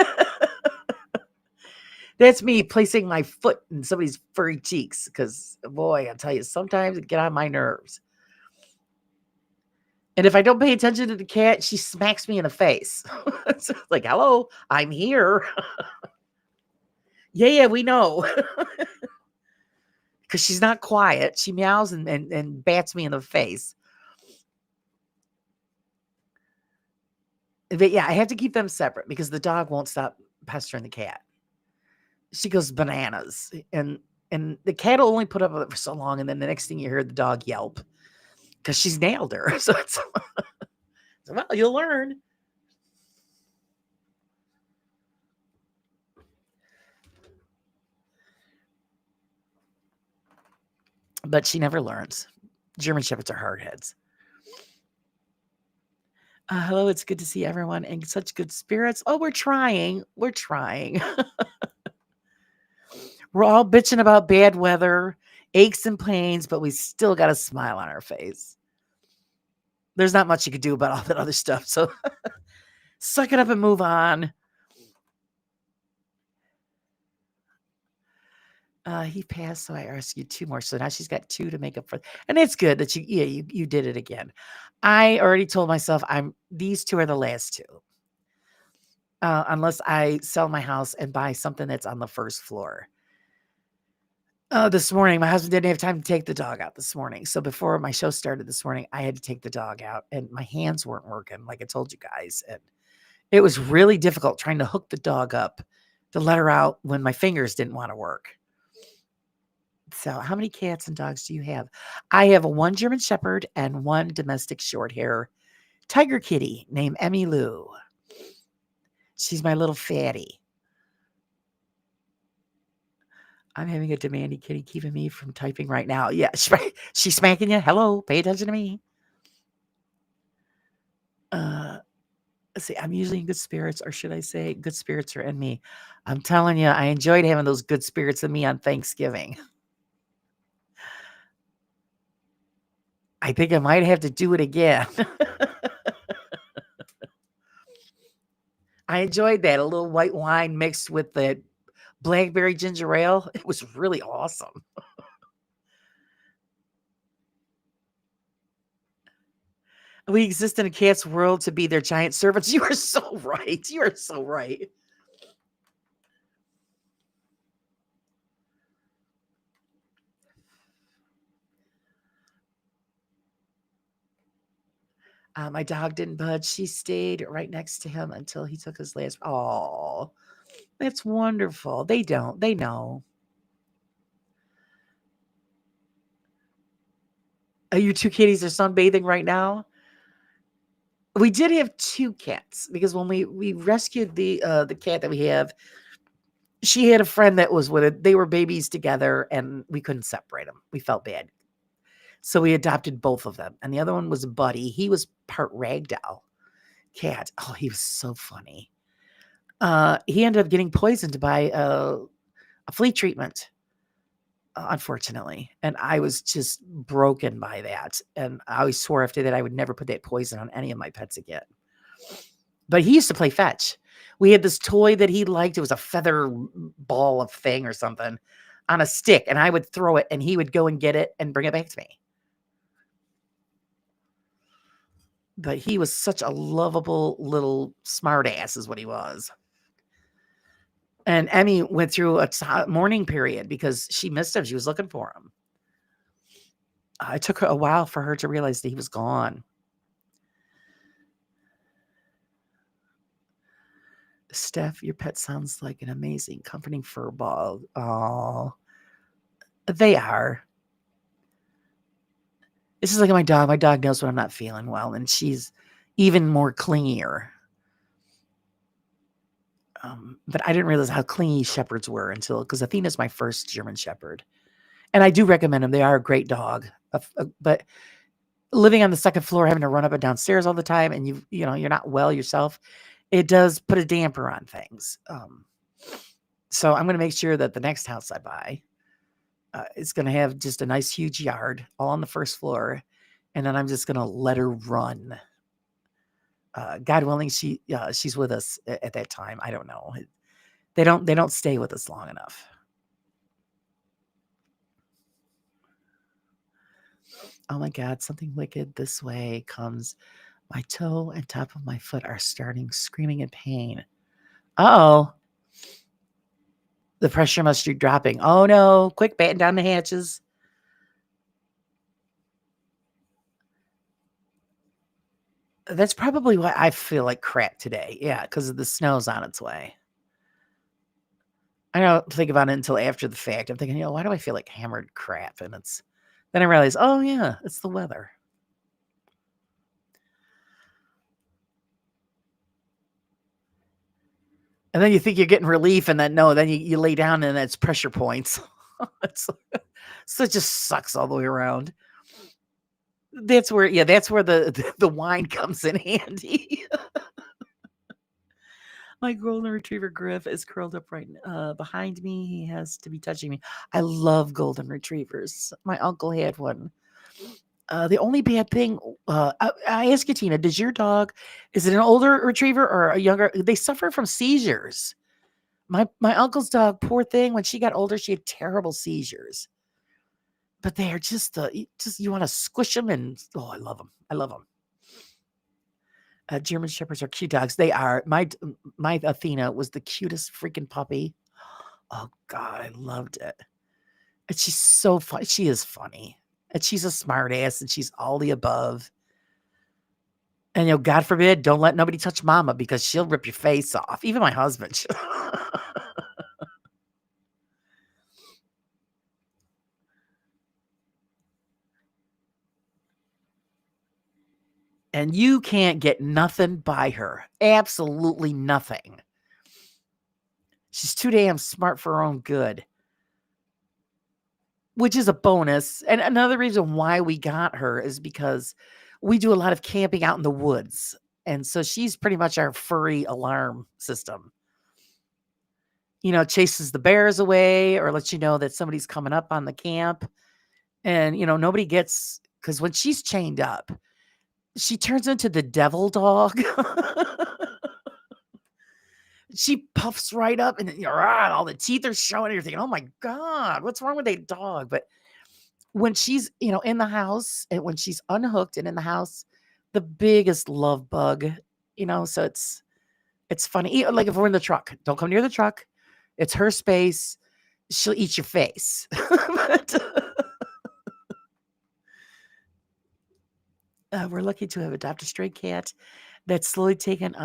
That's me placing my foot in somebody's furry cheeks because, boy, I'll tell you, sometimes it get on my nerves. And if I don't pay attention to the cat, she smacks me in the face. It's like, hello, I'm here. Yeah, we know. Because she's not quiet. She meows and bats me in the face. But yeah, I have to keep them separate because the dog won't stop pestering the cat. She goes bananas. And the cat will only put up with it for so long. And then the next thing you hear the dog yelp because she's nailed her. So it's, well, you'll learn. But she never learns. German Shepherds are hardheads. Hello, it's good to see everyone in such good spirits. Oh, we're trying. We're trying. We're all bitching about bad weather, aches and pains, but we still got a smile on our face. There's not much you could do about all that other stuff. So suck it up and move on. He passed, so I rescued two more. So now she's got two to make up for. And it's good that you did it again. I already told myself these two are the last two. Unless I sell my house and buy something that's on the first floor. This morning, my husband didn't have time to take the dog out this morning. So before my show started this morning, I had to take the dog out and my hands weren't working, like I told you guys. And it was really difficult trying to hook the dog up to let her out when my fingers didn't want to work. So how many cats and dogs do you have? I have one German Shepherd and one domestic short hair tiger kitty named Emmy Lou. She's my little fatty. I'm having a demanding kitty keeping me from typing right now. Yeah, she's smacking you. Hello, pay attention to me. Let's see, I'm usually in good spirits, or should I say good spirits are in me. I'm telling you, I enjoyed having those good spirits in me on Thanksgiving. I think I might have to do it again. I enjoyed that. A little white wine mixed with the blackberry ginger ale. It was really awesome. We exist in a cat's world to be their giant servants. You are so right. You are so right. My dog didn't budge. She stayed right next to him until he took his last. Oh, that's wonderful. They don't. They know. Are you two kitties are sunbathing right now? We did have two cats because when we rescued the cat that we have, she had a friend that was with it. They were babies together, and we couldn't separate them. We felt bad, so we adopted both of them. And the other one was a buddy. He was part ragdoll cat. Oh, he was so funny. He ended up getting poisoned by a flea treatment, unfortunately. And I was just broken by that. And I always swore after that I would never put that poison on any of my pets again. But he used to play fetch. We had this toy that he liked. It was a feather ball of thing or something on a stick. And I would throw it and he would go and get it and bring it back to me. But he was such a lovable little smart ass is what he was. And Emmy went through a mourning period because she missed him. She was looking for him. It took her a while for her to realize that he was gone. Steph, your pet sounds like an amazing, comforting fur ball. Oh, they are. This is like my dog. My dog knows when I'm not feeling well, and she's even more clingier. But I didn't realize how clingy shepherds were because Athena's my first German Shepherd. And I do recommend them. They are a great dog. But living on the second floor, having to run up and downstairs all the time, and you're not well yourself, it does put a damper on things. So I'm going to make sure that the next house I buy, It's going to have just a nice, huge yard all on the first floor. And then I'm just going to let her run. God willing, she's with us at that time. I don't know. They don't stay with us long enough. Oh my God, something wicked this way comes. My toe and top of my foot are starting screaming in pain. Uh-oh. The pressure must be dropping. Oh no, quick, batten down the hatches. That's probably why I feel like crap today. Yeah, because the snow's on its way. I don't think about it until after the fact. I'm thinking, why do I feel like hammered crap? And then I realize, oh yeah, it's the weather. And then you think you're getting relief, and then no, then you lay down and it's pressure points. So it just sucks all the way around. That's where the wine comes in handy. My golden retriever Griff is curled up right behind me. He has to be touching me. I love golden retrievers. My uncle had one. The only bad thing, I ask you, Tina, does your dog, is it an older retriever or a younger? They suffer from seizures. My uncle's dog, poor thing, when she got older, she had terrible seizures. But they are just you want to squish them, and I love them. I love them. German Shepherds are cute dogs. They are. My Athena was the cutest freaking puppy. Oh God, I loved it. And she's so fun. She is funny, and she's a smart ass, and she's all the above. And God forbid, don't let nobody touch Mama because she'll rip your face off. Even my husband. And you can't get nothing by her. Absolutely nothing. She's too damn smart for her own good. Which is a bonus. And another reason why we got her is because we do a lot of camping out in the woods. And so she's pretty much our furry alarm system. Chases the bears away or lets you know that somebody's coming up on the camp. And, nobody gets, because when she's chained up, she turns into the devil dog. She puffs right up and all the teeth are showing and you're thinking, oh my God, what's wrong with a dog? But when she's, in the house and when she's unhooked and in the house, the biggest love bug, so it's funny. Like if we're in the truck, don't come near the truck. It's her space. She'll eat your face. We're lucky to have adopted a stray cat that's slowly taken to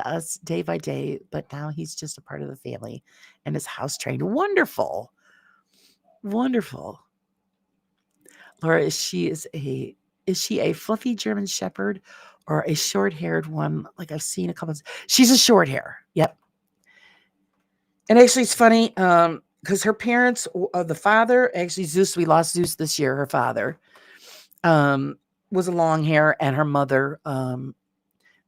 us day by day, but now he's just a part of the family and is house trained. Wonderful. Wonderful. Laura, is she a fluffy German Shepherd or a short-haired one? Like I've seen a couple of, she's a short hair. Yep. And actually it's funny, because her parents, the father, actually Zeus, we lost Zeus this year, her father, was a long hair, and her mother,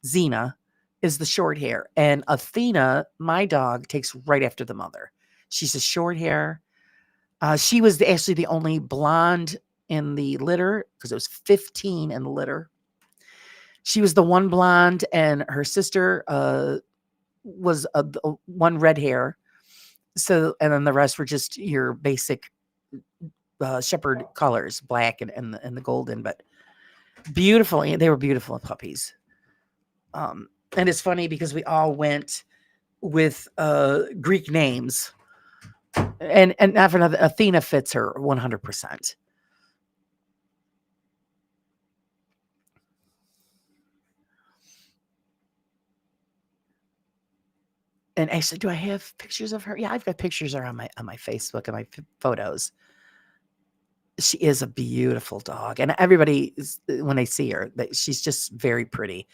Xena, is the short hair. And Athena, my dog, takes right after the mother. She's a short hair. She was actually the only blonde in the litter because it was 15 in the litter. She was the one blonde, and her sister was one red hair. So, and then the rest were just your basic shepherd colors, black and the golden, but beautiful. They were beautiful puppies. And it's funny because we all went with Greek names, and not for another, Athena fits her 100%. And actually, do I have pictures of her? Yeah, I've got pictures of her on my Facebook and my photos. She is a beautiful dog, and everybody, when they see her, she's just very pretty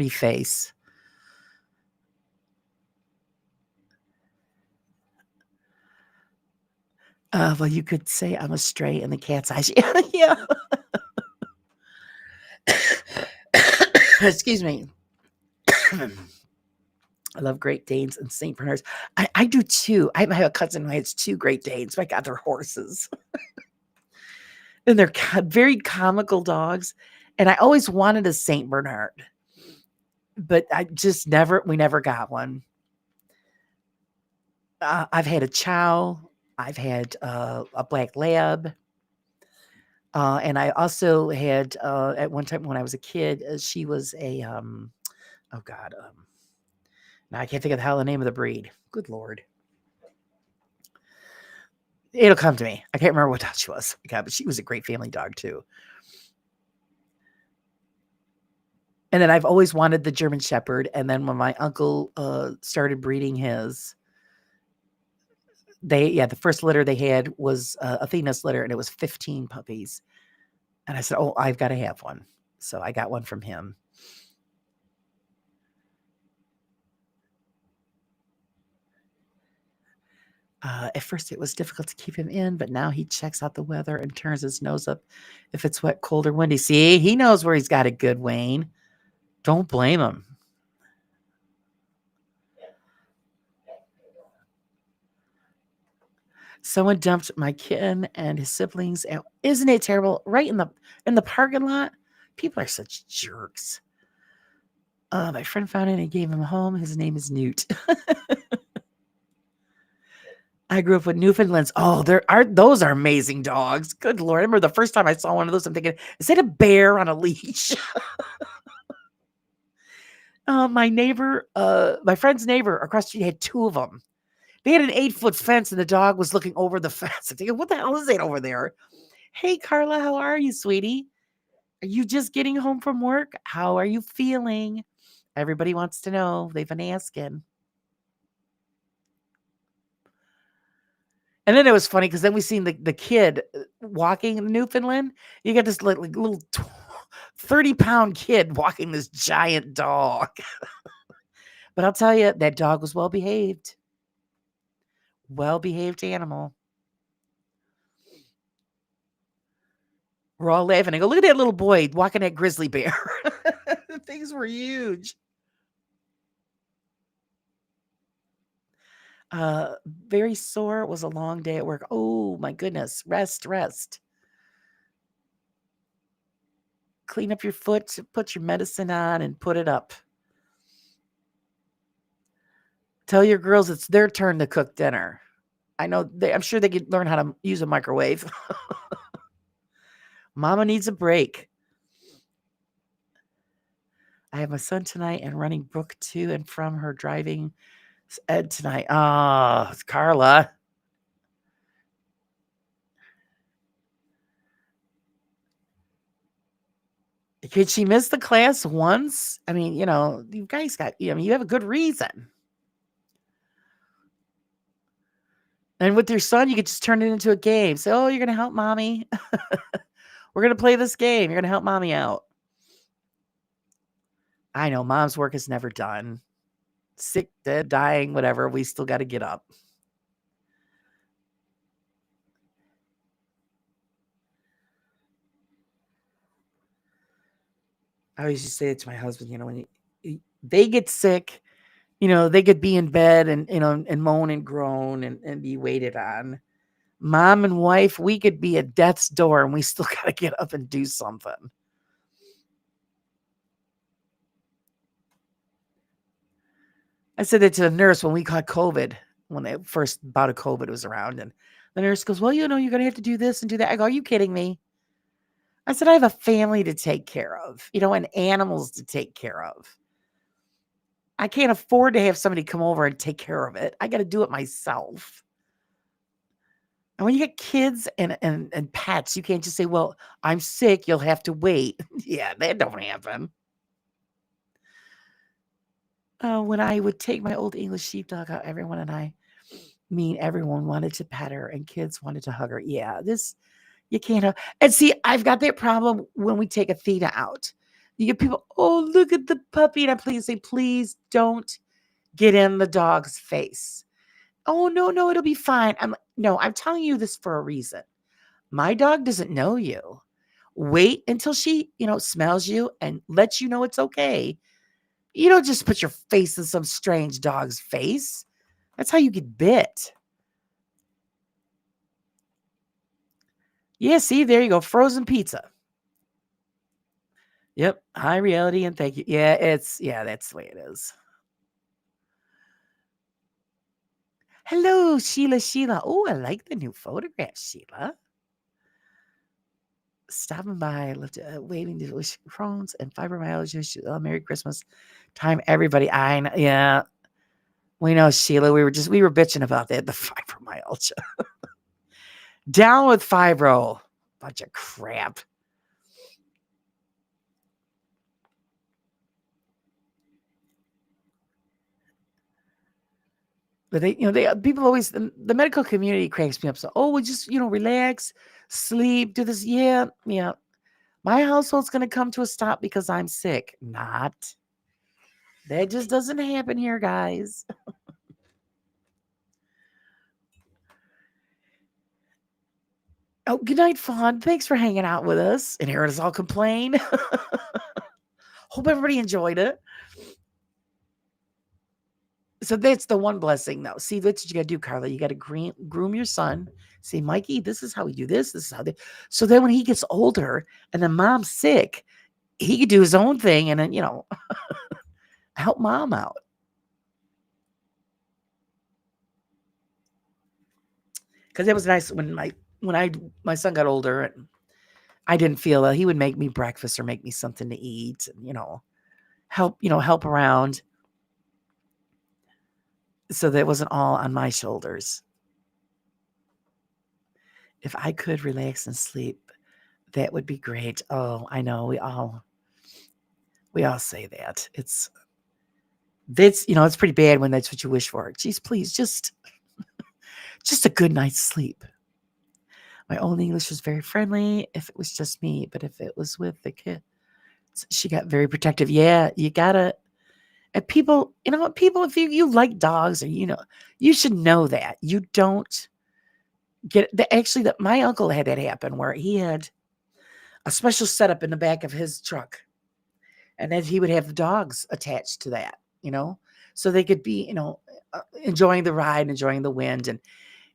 face. Well, you could say I'm a stray in the cat's eyes. Yeah. Excuse me. I love Great Danes and St. Bernards. I do too. I have a cousin who has 2 Great Danes. My God, they're horses. And they're very comical dogs. And I always wanted a St. Bernard, but we never got one. I've had a Chow. I've had a Black Lab. And I also had, at one time when I was a kid, she was a, oh God, now I can't think of the name of the breed. Good Lord. It'll come to me. I can't remember what dog she was. God, but she was a great family dog too. And then I've always wanted the German Shepherd. And then when my uncle started breeding his, the first litter they had was Athena's litter, and it was 15 puppies. And I said, oh, I've got to have one. So I got one from him. At first, it was difficult to keep him in, but now he checks out the weather and turns his nose up if it's wet, cold, or windy. See, he knows where he's got it good, Wayne. Don't blame him. Someone dumped my kitten and his siblings. And isn't it terrible? Right in the parking lot. People are such jerks. My friend found it and gave him a home. His name is Newt. I grew up with Newfoundlands. Oh, those are amazing dogs. Good Lord. I remember the first time I saw one of those, I'm thinking, is it a bear on a leash? My friend's neighbor across the street had 2 of them. They had an 8-foot fence, and the dog was looking over the fence. I'm thinking, what the hell is that over there? Hey, Carla, how are you, sweetie? Are you just getting home from work? How are you feeling? Everybody wants to know. They've been asking. And then it was funny because then we seen the kid walking in Newfoundland. You got this little 30-pound kid walking this giant dog. But I'll tell you, that dog was well behaved. Well-behaved animal. We're all laughing. I go, look at that little boy walking that grizzly bear. Things were huge. Very sore. It was a long day at work. Oh my goodness. Rest. Clean up your foot, put your medicine on, and put it up. Tell your girls it's their turn to cook dinner. I'm sure they could learn how to use a microwave. Mama needs a break. I have my son tonight and running Brooke to and from her driving ed tonight. Oh, Carla. Could she miss the class once? I mean, you guys you have a good reason. And with your son, you could just turn it into a game. Say, oh, you're going to help mommy. We're going to play this game. You're going to help mommy out. I know mom's work is never done. Sick, dead, dying, whatever. We still got to get up. I always just say it to my husband, when they get sick, they could be in bed and, and moan and groan and be waited on. Mom and wife, we could be at death's door and we still got to get up and do something. I said that to the nurse when we caught COVID, when the first bout of COVID was around. And the nurse goes, well, you're going to have to do this and do that. I go, are you kidding me? I said, I have a family to take care of, and animals to take care of. I can't afford to have somebody come over and take care of it. I got to do it myself. And when you get kids and pets, you can't just say, well, I'm sick. You'll have to wait. Yeah, that don't happen. When I would take my old English sheepdog out, everyone wanted to pet her and kids wanted to hug her. Yeah, you can't have. And see, I've got that problem when we take Athena out. You get people, oh, look at the puppy. And I say, please don't get in the dog's face. Oh, no, it'll be fine. I'm telling you this for a reason. My dog doesn't know you. Wait until she, smells you and lets you know it's okay. You don't just put your face in some strange dog's face. That's how you get bit. Yeah, see, there you go. Frozen pizza. Yep. High reality and thank you. Yeah, that's the way it is. Hello, Sheila. Oh, I like the new photograph, Sheila. Stopping by, waving to wish Crohn's and fibromyalgia. Merry Christmas time, everybody. I know, yeah, we know, Sheila. We were bitching about that, the fibromyalgia. Down with fibro. Bunch of crap. But people always, the medical community cranks me up. So, we just, relax, sleep, do this. Yeah. My household's going to come to a stop because I'm sick. Not. That just doesn't happen here, guys. Oh, good night, Fawn. Thanks for hanging out with us and hearing us all complain. Hope everybody enjoyed it. So that's the one blessing, though. See, that's what you got to do, Carla. You got to groom your son. Say, Mikey, this is how we do this. This is how they. So then when he gets older and then mom's sick, he could do his own thing and then, help mom out. Because it was nice when my son got older and I didn't feel he would make me breakfast or make me something to eat and, help around. So that it wasn't all on my shoulders. If I could relax and sleep, that would be great. Oh, I know we all say that. It's pretty bad when that's what you wish for. Jeez, please, just a good night's sleep. My old English was very friendly if it was just me, but if it was with the kid, she got very protective. Yeah, you gotta. And people, if you like dogs or, you should know that. You don't get that. My uncle had that happen where he had a special setup in the back of his truck. And then he would have the dogs attached to that, so they could be, enjoying the ride, enjoying the wind. And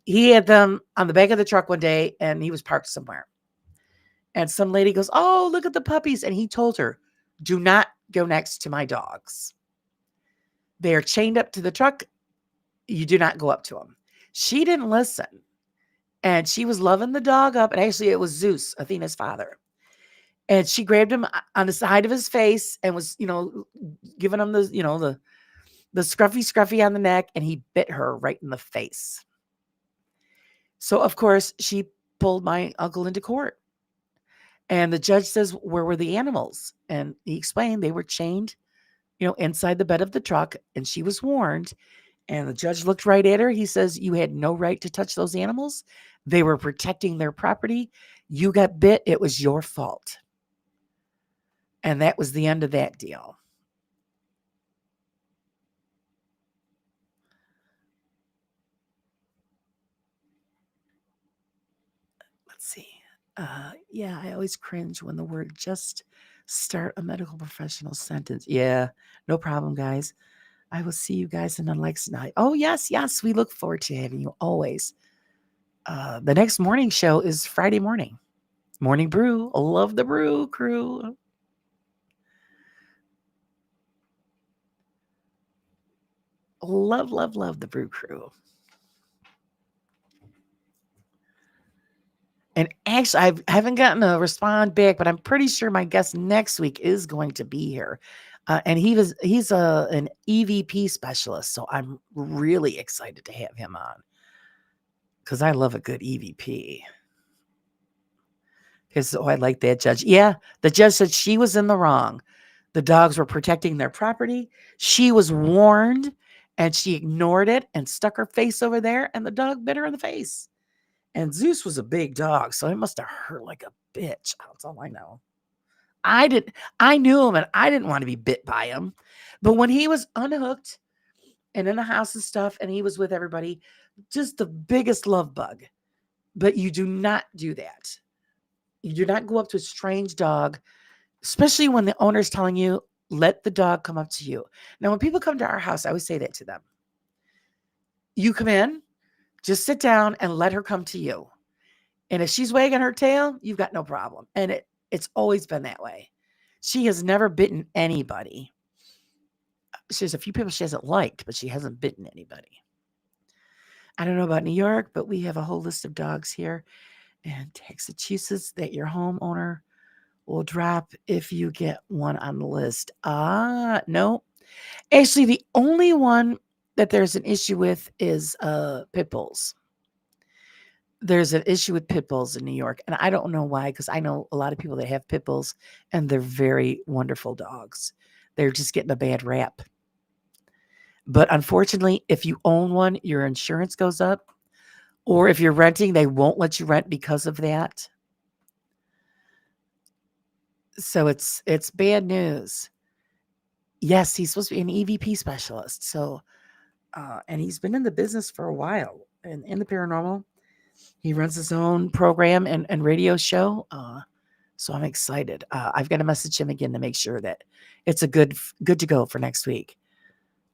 he had them on the back of the truck one day and he was parked somewhere. And some lady goes, "Oh, look at the puppies." And he told her, "Do not go next to my dogs. They are chained up to the truck. You do not go up to them." She didn't listen. And she was loving the dog up. And actually, it was Zeus, Athena's father. And she grabbed him on the side of his face and was, giving him the scruffy on the neck. And he bit her right in the face. So, of course, she pulled my uncle into court. And the judge says, "Where were the animals?" And he explained they were chained, inside the bed of the truck. And she was warned. And the judge looked right at her. He says, "You had no right to touch those animals. They were protecting their property. You got bit. It was your fault." And that was the end of that deal. Let's see. Yeah, I always cringe when the word "just" start a medical professional sentence. Yeah, no problem, guys. I will see you guys in the next night. Oh, yes. We look forward to having you always. The next morning show is Friday morning. Morning brew. Love the brew crew. Love the brew crew. And actually, I haven't gotten a respond back, but I'm pretty sure my guest next week is going to be here. And he's an EVP specialist, so I'm really excited to have him on because I love a good EVP. I like that judge. Yeah, the judge said she was in the wrong. The dogs were protecting their property. She was warned, and she ignored it and stuck her face over there, and the dog bit her in the face. And Zeus was a big dog, so it must have hurt like a bitch. That's all I know. I knew him and I didn't want to be bit by him. But when he was unhooked and in the house and stuff, and he was with everybody, just the biggest love bug. But you do not do that. You do not go up to a strange dog, especially when the owner's telling you, Let the dog come up to you. Now, when people come to our house, I always say that to them. You come in, just sit down and let her come to you. And if she's wagging her tail, you've got no problem. And it's always been that way. She has never bitten anybody. She has a few people she hasn't liked, but she hasn't bitten anybody. I don't know about New York, but we have a whole list of dogs here in Massachusetts that your homeowner will drop if you get one on the list. No. Actually, the only one that there's an issue with is pit bulls. There's an issue with pit bulls in New York, and I don't know why, because I know a lot of people that have pit bulls, and they're very wonderful dogs. They're just getting a bad rap. But unfortunately, if you own one, your insurance goes up. Or if you're renting, they won't let you rent because of that. So it's bad news. Yes, he's supposed to be an EVP specialist. So, and he's been in the business for a while. And in the paranormal, he runs his own program and radio show. So I'm excited. I've got to message him again to make sure that it's a good to go for next week.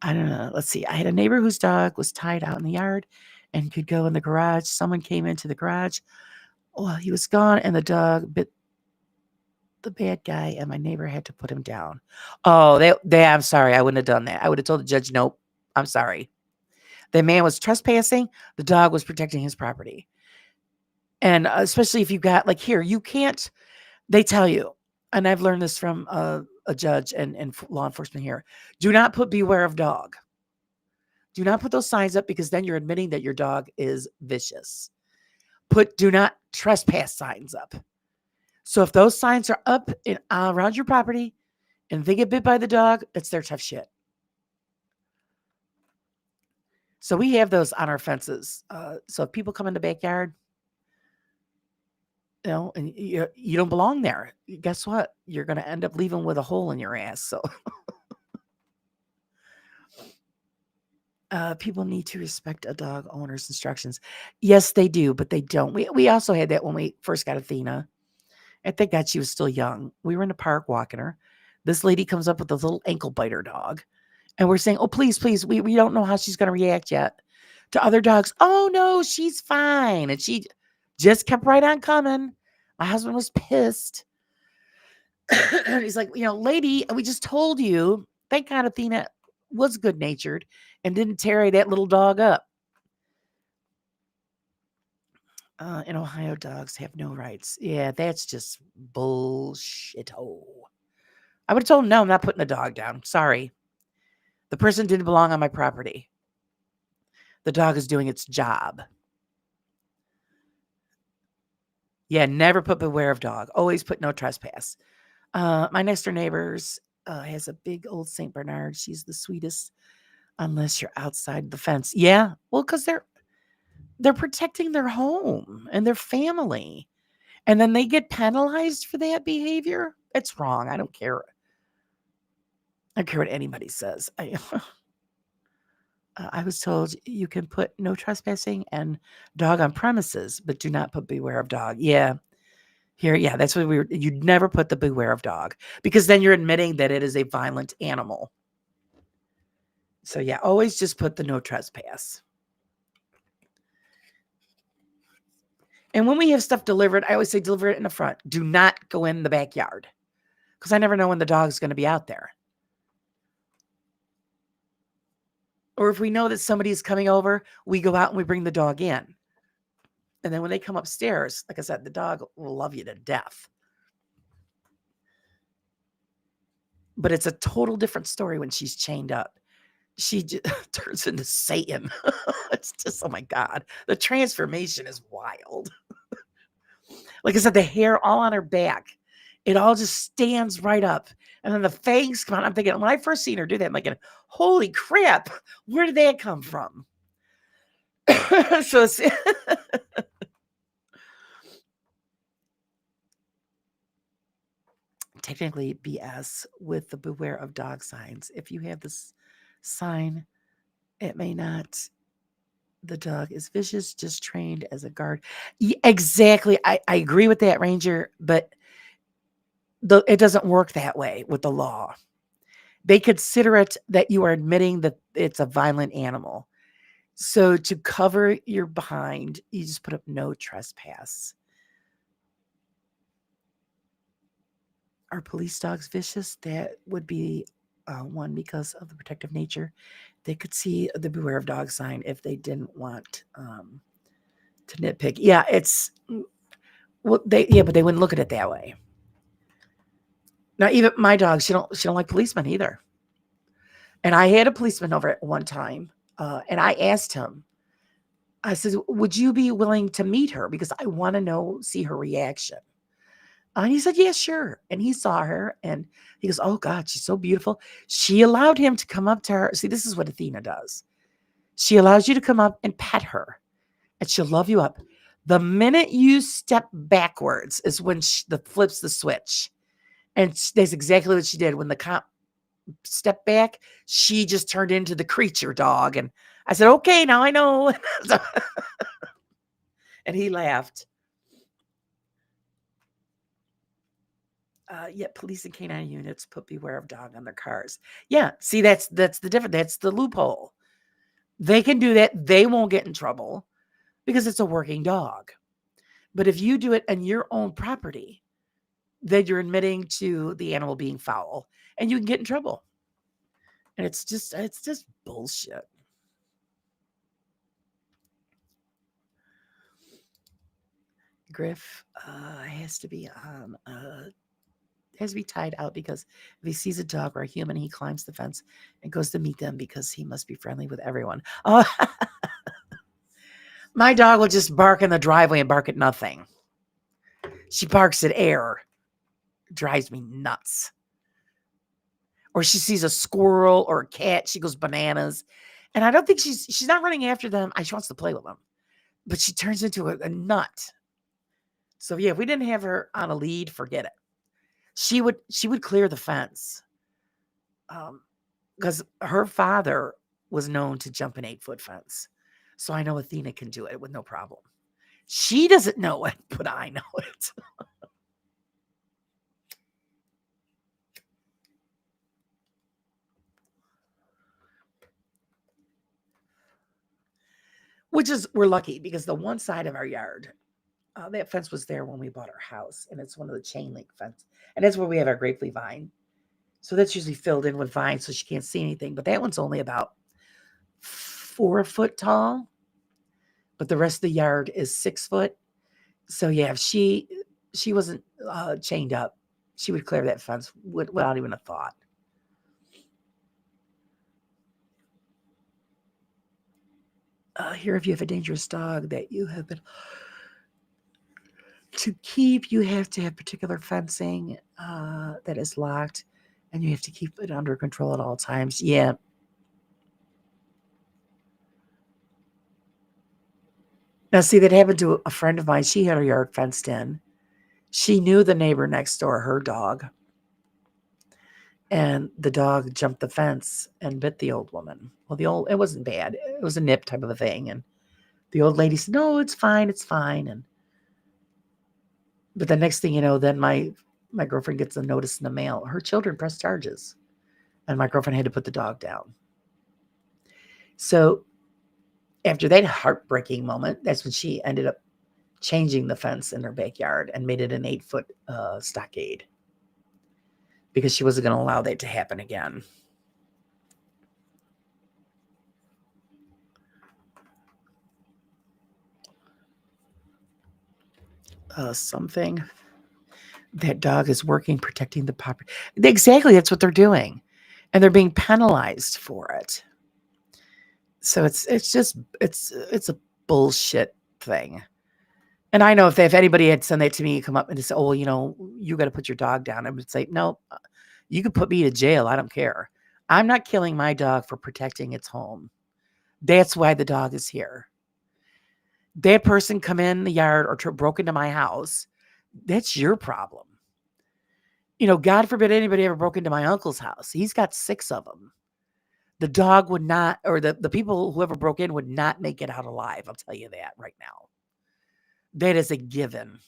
I don't know. Let's see. I had a neighbor whose dog was tied out in the yard and could go in the garage. Someone came into the garage. Well, he was gone, and the dog bit the bad guy, and my neighbor had to put him down. Oh, I'm sorry. I wouldn't have done that. I would have told the judge, nope, I'm sorry. The man was trespassing. The dog was protecting his property. And especially if you got, like, here, you can't, they tell you, and I've learned this from a judge and law enforcement here, do not put beware of dog. Do not put those signs up, because then you're admitting that your dog is vicious. Put do not trespass signs up. So if those signs are up around your property and they get bit by the dog, it's their tough shit. So we have those on our fences. So if people come in the backyard, and you don't belong there, guess what? You're going to end up leaving with a hole in your ass. So people need to respect a dog owner's instructions. Yes, they do, but they don't. We also had that when we first got Athena. I think God, she was still young. We were in the park walking her. This lady comes up with a little ankle biter dog. And we're saying, oh, please, we don't know how she's going to react yet. To other dogs, oh, no, she's fine. And she just kept right on coming. My husband was pissed. And he's like, lady, we just told you. Thank God Athena was good-natured and didn't tear that little dog up. In Ohio, dogs have no rights. Yeah, that's just bullshit. I would have told him, no, I'm not putting a dog down. Sorry. The person didn't belong on my property. The dog is doing its job. Yeah, never put beware of dog. Always put no trespass. My next door neighbors has a big old St. Bernard. She's the sweetest, unless you're outside the fence. Yeah, well, because they're protecting their home and their family. And then they get penalized for that behavior. It's wrong. I don't care. I don't care what anybody says. I was told you can put no trespassing and dog on premises, but do not put beware of dog. Yeah. Here, yeah, that's what you'd never put the beware of dog, because then you're admitting that it is a violent animal. So yeah, always just put the no trespass. And when we have stuff delivered, I always say deliver it in the front. Do not go in the backyard, because I never know when the dog's going to be out there. Or if we know that somebody's coming over, we go out and we bring the dog in. And then when they come upstairs, like I said, the dog will love you to death. But it's a total different story when she's chained up. She just turns into Satan. It's just, oh my God. The transformation is wild. Like I said, the hair all on her back, it all just stands right up. And then the fangs come out. I'm thinking, when I first seen her do that, I'm like, holy crap, where did that come from? So it's technically BS with the beware of dog signs. If you have this sign, it may not. The dog is vicious, just trained as a guard. Exactly. I agree with that, Ranger, but it doesn't work that way with the law. They consider it that you are admitting that it's a violent animal. So to cover your behind, you just put up no trespass. Are police dogs vicious? That would be one because of the protective nature. They could see the beware of dog sign if they didn't want to nitpick. Yeah, it's well, but they wouldn't look at it that way. Now, even my dog, she don't like policemen either. And I had a policeman over at one time, and I asked him. I said, "Would you be willing to meet her because I want to see her reaction?" And he said, "Yeah, sure." And he saw her, and he goes, "Oh God, she's so beautiful." She allowed him to come up to her. See, this is what Athena does. She allows you to come up and pet her, and she'll love you up. The minute you step backwards is when the flips the switch. And that's exactly what she did. When the cop stepped back, she just turned into the creature dog. And I said, "Okay, now I know." And he laughed. Yet police and canine units put beware of dog on their cars. Yeah, see, that's the difference. That's the loophole. They can do that. They won't get in trouble because it's a working dog. But if you do it on your own property, then you're admitting to the animal being foul, and you can get in trouble. And it's just bullshit. Griff has to be on has to be tied out because if he sees a dog or a human, he climbs the fence and goes to meet them because he must be friendly with everyone. Oh, my dog will just bark in the driveway and bark at nothing. She barks at air. It drives me nuts. Or she sees a squirrel or a cat, she goes bananas. And I don't think she's not running after them. She wants to play with them. But she turns into a nut. So yeah, if we didn't have her on a lead, forget it. She would clear the fence. Because her father was known to jump an 8-foot fence. So I know Athena can do it with no problem. She doesn't know it, but I know it. Which is, we're lucky because the one side of our yard, that fence was there when we bought our house, and it's one of the chain link fence. And that's where we have our grapefruit vine. So that's usually filled in with vines so she can't see anything. But that one's only about 4 foot tall. But the rest of the yard is 6 foot. So yeah, if she wasn't chained up, she would clear that fence without even a thought. Here, if you have a dangerous dog that you have been to keep, you have to have particular fencing that is locked, and you have to keep it under control at all times. Yeah. Now, see, that happened to a friend of mine. She had her yard fenced in. She knew the neighbor next door, her dog, and the dog jumped the fence and bit the old woman. Well, it wasn't bad. It was a nip type of a thing, and the old lady said, "No, it's fine, it's fine." But the next thing you know, then my girlfriend gets a notice in the mail. Her children pressed charges, and my girlfriend had to put the dog down. So after that heartbreaking moment, that's when she ended up changing the fence in her backyard and made it an 8-foot stockade because she wasn't going to allow that to happen again. Something. That dog is working, protecting the property. Exactly, that's what they're doing. And they're being penalized for it. So it's a bullshit thing. And I know if anybody had sent that to me, come up and say, "Oh, you got to put your dog down," I would say, "No, you could put me to jail. I don't care. I'm not killing my dog for protecting its home. That's why the dog is here. That person come in the yard or broke into my house. That's your problem. God forbid anybody ever broke into my uncle's house. He's got 6 of them. The dog would not, or the people, whoever broke in, would not make it out alive. I'll tell you that right now. That is a given.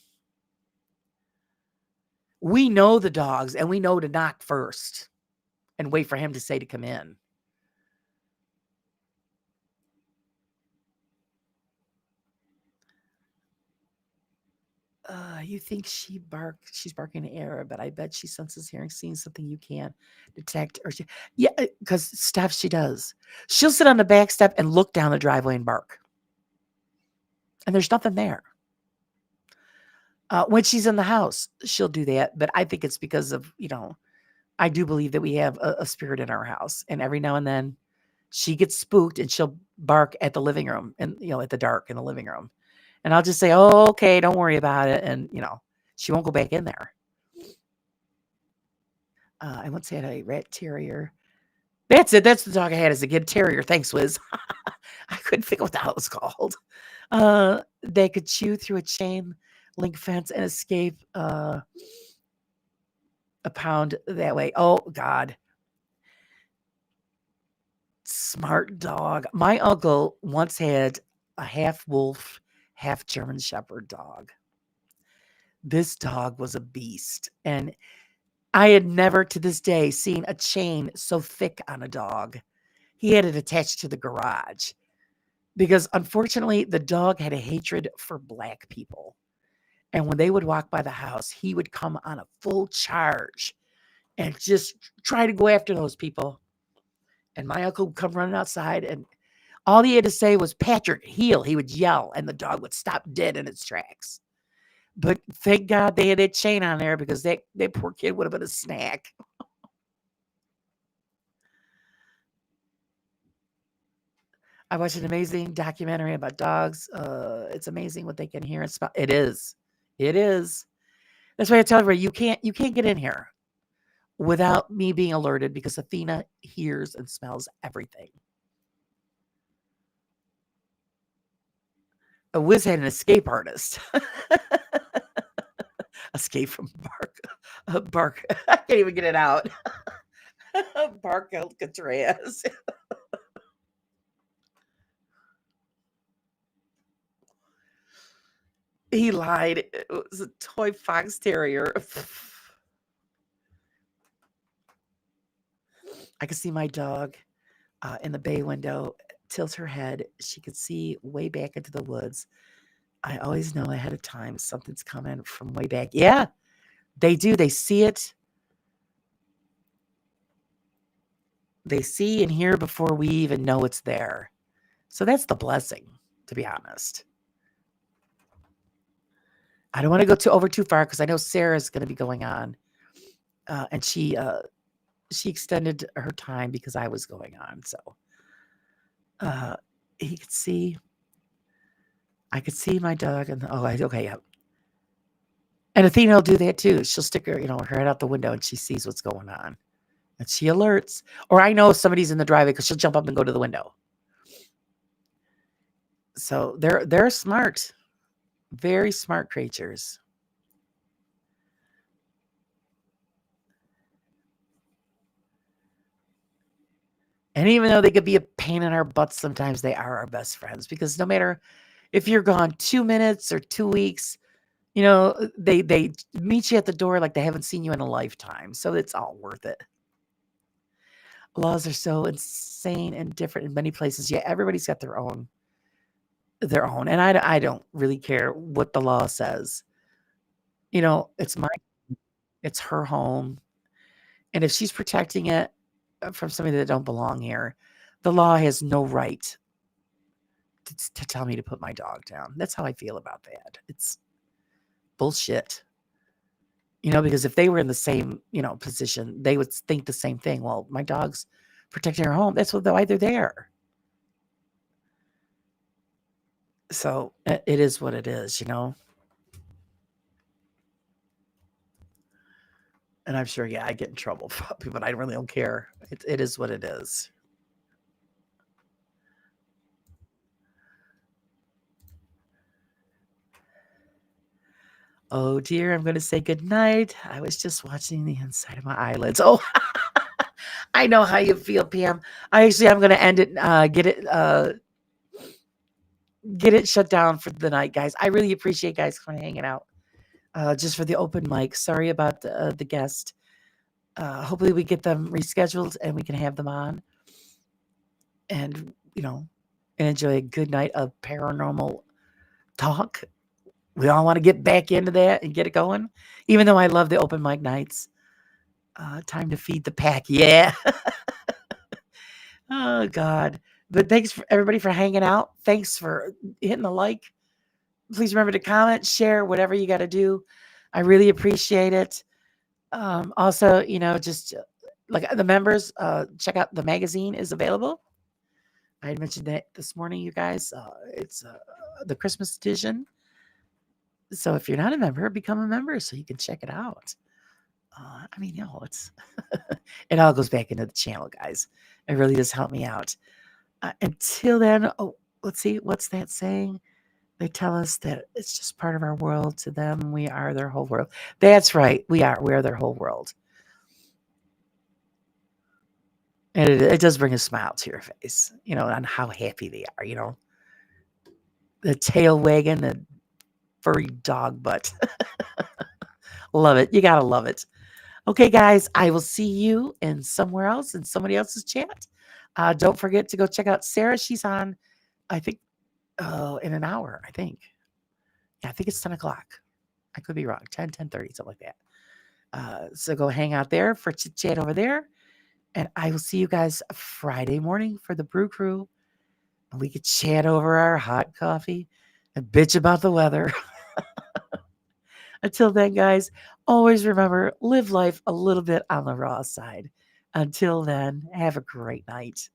We know the dogs, and we know to knock first. and wait for him to say to come in. You think she's barking in air, but I bet she senses hearing, seeing something you can't detect. Or yeah, because stuff she does. She'll sit on the back step and look down the driveway and bark. And there's nothing there. When she's in the house, she'll do that. But I think it's because of, I do believe that we have a spirit in our house. And every now and then she gets spooked and she'll bark at the living room and, at the dark in the living room. And I'll just say, oh, okay, don't worry about it. And, she won't go back in there. I once had a rat terrier. That's it. That's the dog I had as a kid. Terrier. Thanks, Wiz. I couldn't think of what the hell it was called. They could chew through a chain link fence and escape a pound that way. Oh, God. Smart dog. My uncle once had a half wolf, half German Shepherd dog. This dog was a beast. And I had never to this day seen a chain so thick on a dog. He had it attached to the garage because unfortunately the dog had a hatred for black people. And when they would walk by the house, he would come on a full charge and just try to go after those people. And my uncle would come running outside and all he had to say was, Patrick, heel. He would yell and the dog would stop dead in its tracks. But thank God they had that chain on there because that poor kid would have been a snack. I watched an amazing documentary about dogs. It's amazing what they can hear and smell. It is. It is. That's why I tell everybody you can't get in here without me being alerted because Athena hears and smells everything. A Wiz had an escape artist. Escape from Bark. Bark. I can't even get it out. Bark Alcatraz. He lied. It was a toy fox terrier. I could see my dog in the bay window tilt her head. She could see way back into the woods. I always know ahead of time something's coming from way back. Yeah, they do. They see it. They see and hear before we even know it's there. So that's the blessing, to be honest. I don't want to go over too far because I know Sarah's going to be going on, and she extended her time because I was going on. So he could see. I could see my dog, and okay, yeah. And Athena will do that too. She'll stick her, her head out the window, and she sees what's going on, and she alerts. Or I know if somebody's in the driveway because she'll jump up and go to the window. So they're smart, very smart creatures. And even though they could be a pain in our butts, sometimes they are our best friends because no matter if you're gone 2 minutes or 2 weeks, they meet you at the door like they haven't seen you in a lifetime. So it's all worth it. Laws are so insane and different in many places. Yeah, everybody's got their own. And I don't really care what the law says. It's her home. And if she's protecting it from somebody that don't belong here, the law has no right to tell me to put my dog down. That's how I feel about that. It's bullshit. Because if they were in the same, position, they would think the same thing. Well, my dog's protecting her home. That's why they're there. So it is what it is, And I'm sure, yeah, I get in trouble, but I really don't care. It is what it is. Oh dear, I'm going to say good night. I was just watching the inside of my eyelids. Oh, I know how you feel, Pam. I'm going to end it. Get it shut down for the night, guys. I really appreciate guys kind of hanging out. Just for the open mic. Sorry about the guest. Hopefully we get them rescheduled and we can have them on and, and enjoy a good night of paranormal talk. We all want to get back into that and get it going, even though I love the open mic nights. Time to feed the pack. Yeah. Oh, God. But thanks for everybody for hanging out. Thanks for hitting the like. Please remember to comment, share, whatever you got to do. I really appreciate it. Also, just like the members, check out the magazine is available. I had mentioned that this morning, you guys. It's the Christmas edition. So if you're not a member, become a member so you can check it out. It's it all goes back into the channel, guys. It really does help me out. Until then, let's see, what's that saying? They tell us that it's just part of our world. To them, we are their whole world. That's right. We are their whole world. And it does bring a smile to your face, on how happy they are, the tail wagging, the furry dog butt. Love it. You got to love it. Okay, guys, I will see you in somewhere else in somebody else's chat. Don't forget to go check out Sarah. She's on, I think, in an hour, I think. Yeah, I think it's 10 o'clock. I could be wrong. 10:30, something like that. So go hang out there for chit chat over there. And I will see you guys Friday morning for the Brew Crew. And we could chat over our hot coffee and bitch about the weather. Until then, guys, always remember, live life a little bit on the raw side. Until then, have a great night.